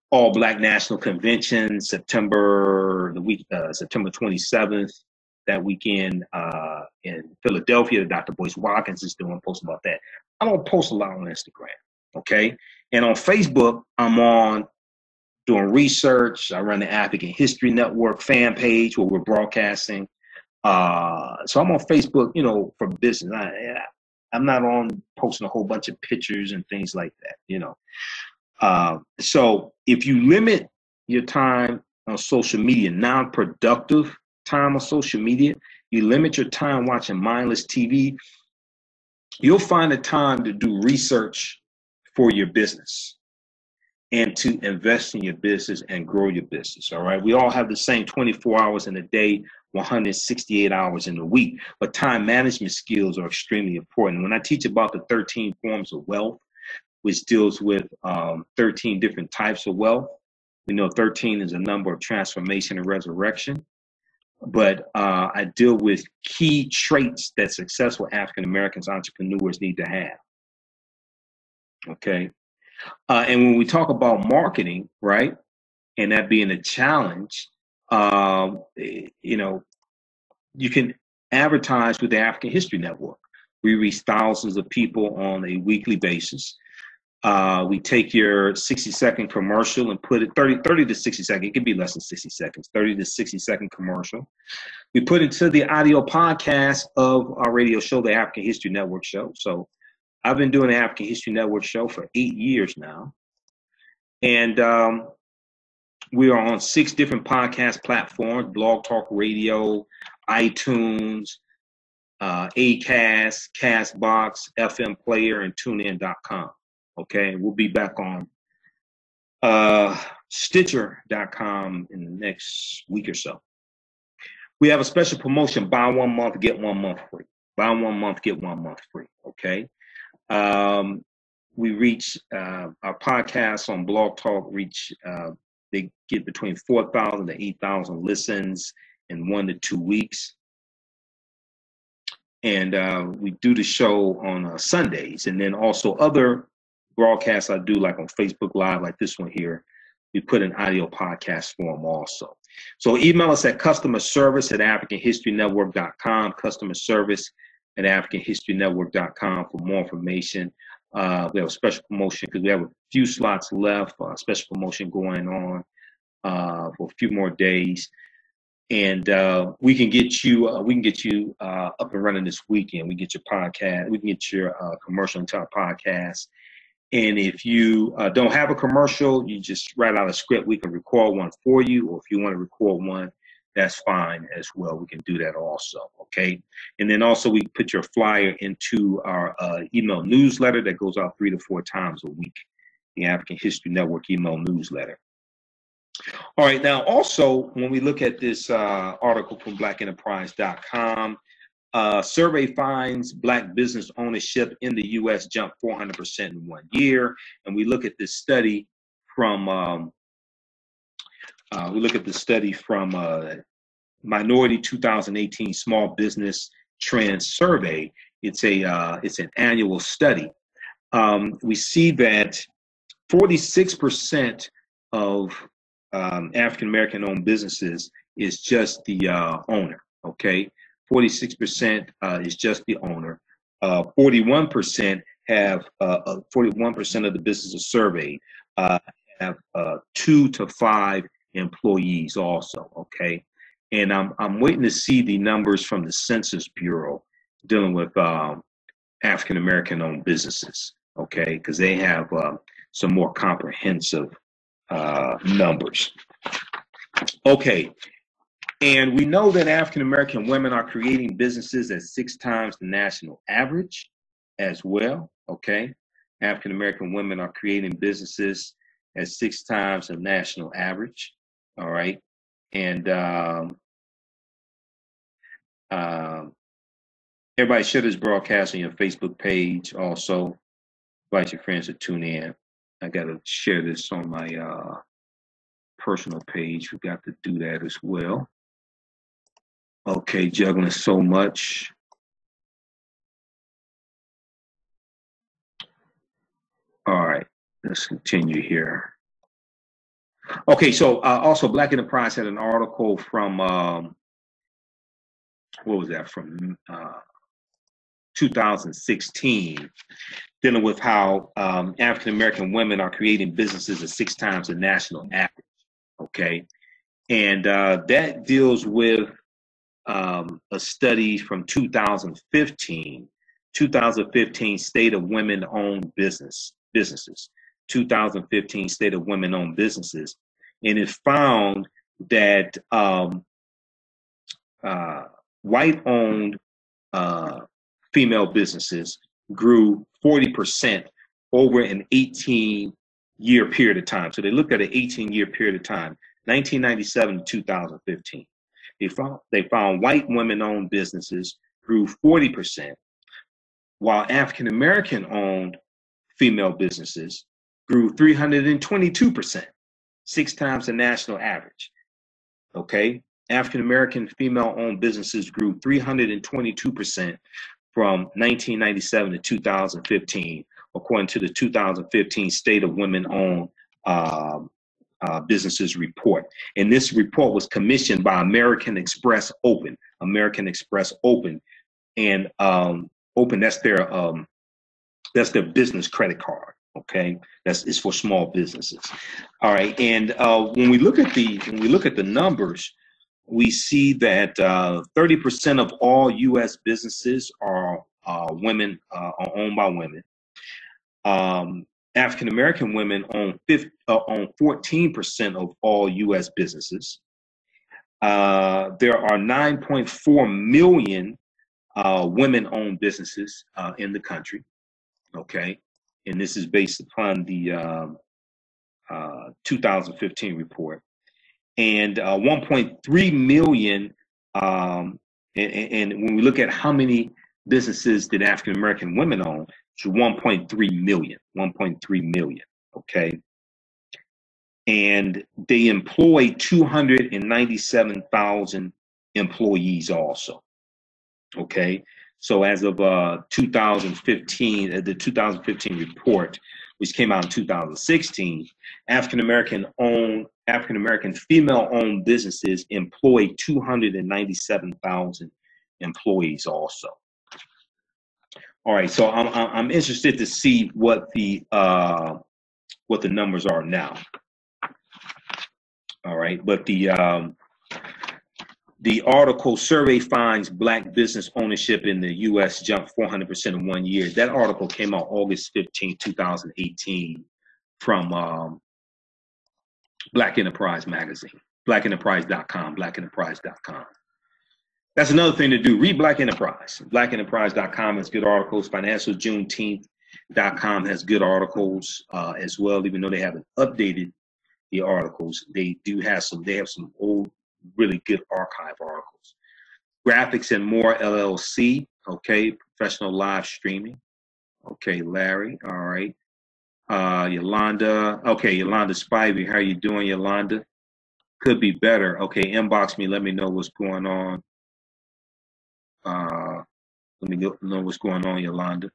All Black National Convention, September 27th, that weekend in Philadelphia. Dr. Boyce Watkins is doing, post about that. I don't post a lot on Instagram, okay? And on Facebook, I'm on doing research. I run the African History Network fan page where we're broadcasting. So I'm on Facebook, you know, for business. I'm not on posting a whole bunch of pictures and things like that, you know. So if you limit your time on social media, non-productive time on social media, you limit your time watching mindless TV, you'll find the time to do research for your business and to invest in your business and grow your business, all right? We all have the same 24 hours in a day, 168 hours in a week, but time management skills are extremely important. When I teach about the 13 forms of wealth, which deals with 13 different types of wealth. We know 13 is a number of transformation and resurrection, but I deal with key traits that successful African Americans entrepreneurs need to have. Okay. And when we talk about marketing, right, and that being a challenge, you know, you can advertise with the African History Network. We reach thousands of people on a weekly basis. We take your 60-second commercial and put it 30 to 60 seconds. It can be less than 60 seconds, 30 to 60-second commercial. We put it to the audio podcast of our radio show, the African History Network show. So I've been doing the African History Network show for 8 years now. And we are on 6 different podcast platforms: Blog Talk Radio, iTunes, Acast, Castbox, FM Player, and TuneIn.com. Okay, we'll be back on Stitcher.com in the next week or so. We have a special promotion: buy 1 month, get 1 month free. Buy 1 month, get 1 month free. Okay. We reach our podcasts on Blog Talk reach. They get between 4,000 to 8,000 listens in 1 to 2 weeks. And we do the show on Sundays, and then also other broadcasts I do, like on Facebook Live, like this one here. We put an audio podcast form also. So email us at customerservice@africanhistorynetwork.com, customerservice@africanhistorynetwork.com for more information. We have a special promotion because we have a few slots left, special promotion going on for a few more days. And we can get you up and running this weekend. We get your podcast, we can get your commercial into our podcast. And if you don't have a commercial, you just write out a script. We can record one for you, or if you want to record one, that's fine as well. We can do that also, okay? And then also we put your flyer into our email newsletter that goes out 3 to 4 times a week, the African History Network email newsletter. All right, now also when we look at this article from blackenterprise.com, survey finds Black business ownership in the U.S. jumped 400% in 1 year. And we look at this study from Minority 2018 Small Business Trends Survey. It's an annual study. We see that 46% of African American owned businesses is just the owner. Okay. 46% is just the owner. 41% have 41% of the businesses surveyed have 2 to 5 employees also. Okay, and I'm waiting to see the numbers from the Census Bureau dealing with African American owned businesses. Okay, because they have some more comprehensive numbers. Okay. And we know that African American women are creating businesses at 6 times the national average as well, okay? African American women are creating businesses at 6 times the national average. All right. And everybody share this broadcast on your Facebook page. Also, invite your friends to tune in. I got to share this on my personal page. We got to do that as well. Okay, juggling so much. All right, let's continue here. Okay, so also Black Enterprise had an article from, what was that, from 2016, dealing with how African-American women are creating businesses at 6 times the national average, okay? And that deals with a study from 2015 State of Women-Owned Businesses, 2015 State of Women-Owned Businesses. And it found that white-owned female businesses grew 40% over an 18-year period of time. So they looked at an 18-year period of time, 1997 to 2015. They found white women-owned businesses grew 40%, while African-American owned female businesses grew 322%, 6 times the national average. Okay, African-American female-owned businesses grew 322% from 1997 to 2015, according to the 2015 State of Women-Owned Businesses report. And this report was commissioned by American Express Open. And Open, that's their business credit card. Okay, it's for small businesses. All right, and when we look at the numbers, we see that 30% of all U.S. businesses are women, are owned by women. African American women own 14% of all U.S. businesses. There are 9.4 million women-owned businesses in the country. Okay, and this is based upon the 2015 report. And 1.3 million, and when we look at how many businesses that African American women own, it's 1.3 million, okay? And they employ 297,000 employees also, okay? So as of 2015, the 2015 report, which came out in 2016, African American female owned businesses employ 297,000 employees also. All right, so I'm interested to see what the numbers are now. All right, but the article survey finds Black business ownership in the U.S. jumped 400% in 1 year. That article came out August 15, 2018 from Black Enterprise magazine, blackenterprise.com, blackenterprise.com. That's another thing to do. Read Black Enterprise. Blackenterprise.com has good articles. FinancialJuneteenth.com has good articles as well, even though they haven't updated the articles. They have some old, really good archive articles. Graphics and More LLC, okay, professional live streaming. Okay, Larry, all right. Yolanda, okay, Yolanda Spivey, how you doing, Yolanda? Could be better. Okay, inbox me, let me know what's going on. Let me know what's going on, Yolanda.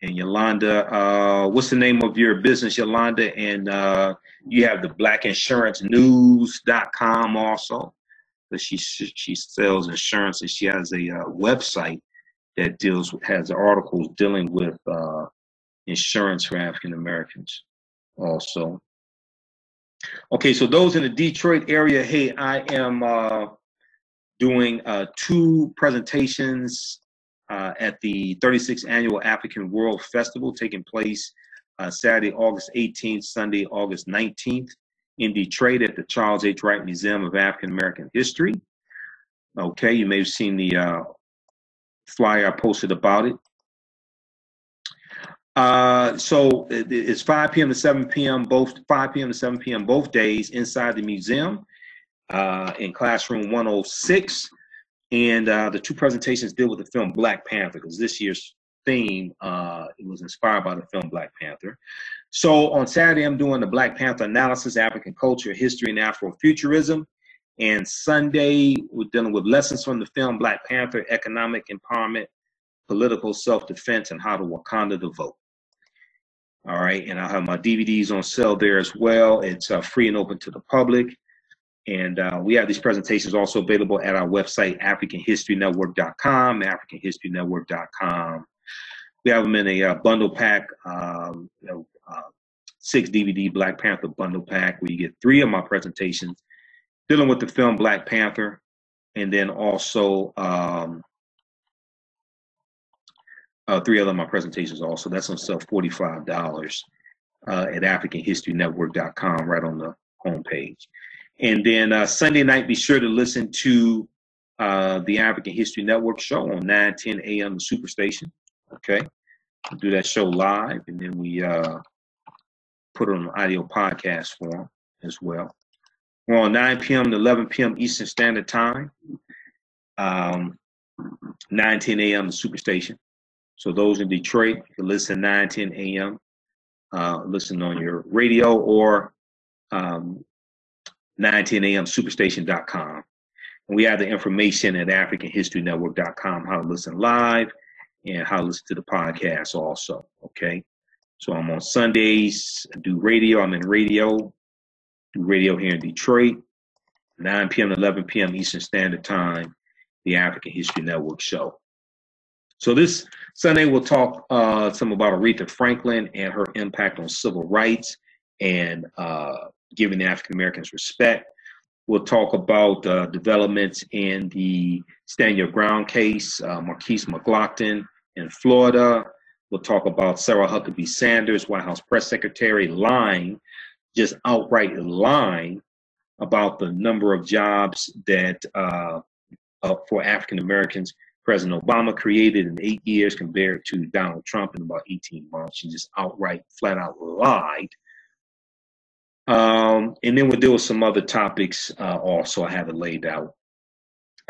And Yolanda, what's the name of your business, Yolanda? And you have the blackinsurancenews.com also. But she sells insurance, and she has a website that has articles dealing with insurance for African Americans also. Okay, so those in the Detroit area, hey, I am doing 2 presentations at the 36th Annual African World Festival taking place Saturday, August 18th, Sunday, August 19th in Detroit at the Charles H. Wright Museum of African American History. Okay, you may have seen the flyer I posted about it. So it's 5 p.m. to 7 p.m. both 5 p.m. to 7 p.m. both days inside the museum in classroom 106. And the two presentations deal with the film Black Panther, because this year's theme it was inspired by the film Black Panther. So on Saturday, I'm doing the Black Panther analysis, African culture, history, and Afrofuturism. And Sunday, we're dealing with lessons from the film Black Panther, economic empowerment, political self-defense, and how to Wakanda to vote. All right, and I'll have my DVDs on sale there as well. It's free and open to the public. And we have these presentations also available at our website, AfricanHistoryNetwork.com, AfricanHistoryNetwork.com. We have them in a bundle pack, 6 DVD Black Panther bundle pack, where you get 3 of my presentations dealing with the film Black Panther, and then also 3 other of my presentations also. That's on sale $45 at AfricanHistoryNetwork.com, right on the homepage. And then Sunday night, be sure to listen to the African History Network show on 9:10 a.m. the Superstation. Okay, we'll do that show live, and then we put it on audio podcast form as well. We're on 9 p.m. to 11 p.m. Eastern Standard Time, 9:10 a.m. the Superstation. So those in Detroit, you can listen 9:10 a.m. Listen on your radio, or 9:10 a.m. Superstation.com. And we have the information at AfricanHistoryNetwork.com, how to listen live and how to listen to the podcast also. Okay. So I'm on Sundays, I do radio. I'm in radio, do radio here in Detroit, 9 p.m. to 11 p.m. Eastern Standard Time, the African History Network show. So this Sunday, we'll talk some about Aretha Franklin and her impact on civil rights and giving the African Americans respect. We'll talk about developments in the Stand Your Ground case, Marquise McLaughlin in Florida. We'll talk about Sarah Huckabee Sanders, White House press secretary, lying, just outright lying about the number of jobs that for African Americans President Obama created in 8 years compared to Donald Trump in about 18 months. She just outright, flat out lied. And then we'll deal with some other topics also. I have it laid out.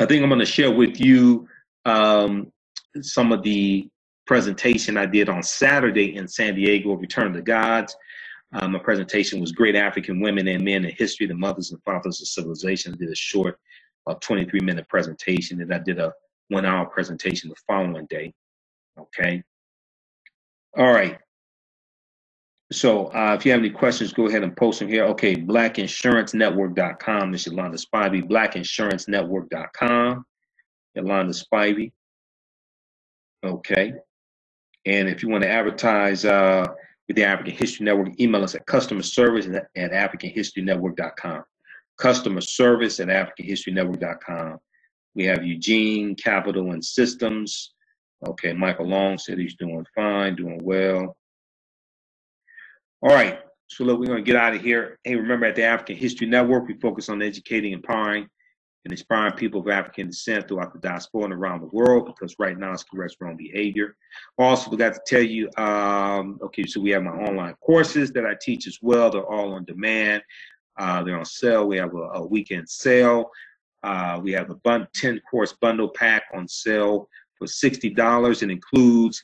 I think I'm going to share with you some of the presentation I did on Saturday in San Diego, Return of the Gods. My presentation was Great African Women and Men in History, the Mothers and Fathers of Civilization. I did a short 23-minute presentation, and I did a 1-hour presentation the following day. Okay. All right. So if you have any questions, go ahead and post them here. Okay, BlackInsuranceNetwork.com. This is Yolanda Spivey. BlackInsuranceNetwork.com. Yolanda Spivey. Okay. And if you want to advertise with the African History Network, email us at customerservice@AfricanHistoryNetwork.com. Customer service at AfricanHistoryNetwork.com. We have Eugene, Capital and Systems. Okay, Michael Long said he's doing fine, doing well. All right, so look, we're going to get out of here. Hey, remember, at the African History Network, we focus on educating, empowering, and inspiring people of African descent throughout the diaspora and around the world, because right now it's correct wrong behavior. Also, we got to tell you, okay, so we have my online courses that I teach as well. They're all on demand. They're on sale. We have a weekend sale. We have a 10-course bundle pack on sale for $60. It includes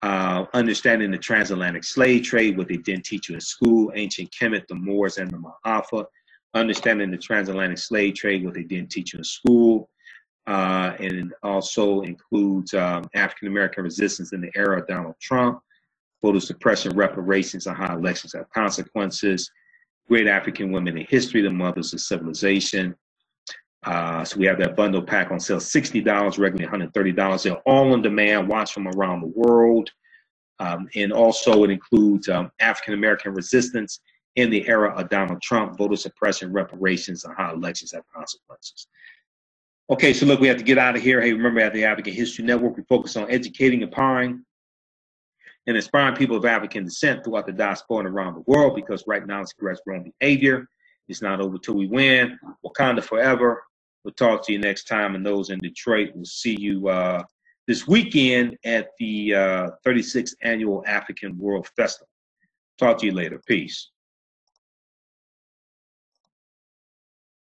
understanding the transatlantic slave trade, what they didn't teach you in school, ancient Kemet, the Moors, and the Ma'afa. Understanding the transatlantic slave trade, what they didn't teach you in school. And it also includes African American resistance in the era of Donald Trump, voter suppression, reparations, and how elections have consequences. Great African Women in History, the Mothers of Civilization. So we have that bundle pack on sale, $60, regularly $130. They're all on demand, watch from around the world. And also it includes African-American resistance in the era of Donald Trump, voter suppression, reparations, and how elections have consequences. Okay, so look, we have to get out of here. Hey, remember, at the African History Network, we focus on educating, empowering, and inspiring people of African descent throughout the diaspora and around the world, because right now it's correct wrong behavior. It's not over till we win. Wakanda forever. We'll talk to you next time. And those in Detroit, we'll see you this weekend at the 36th Annual African World Festival. Talk to you later. Peace.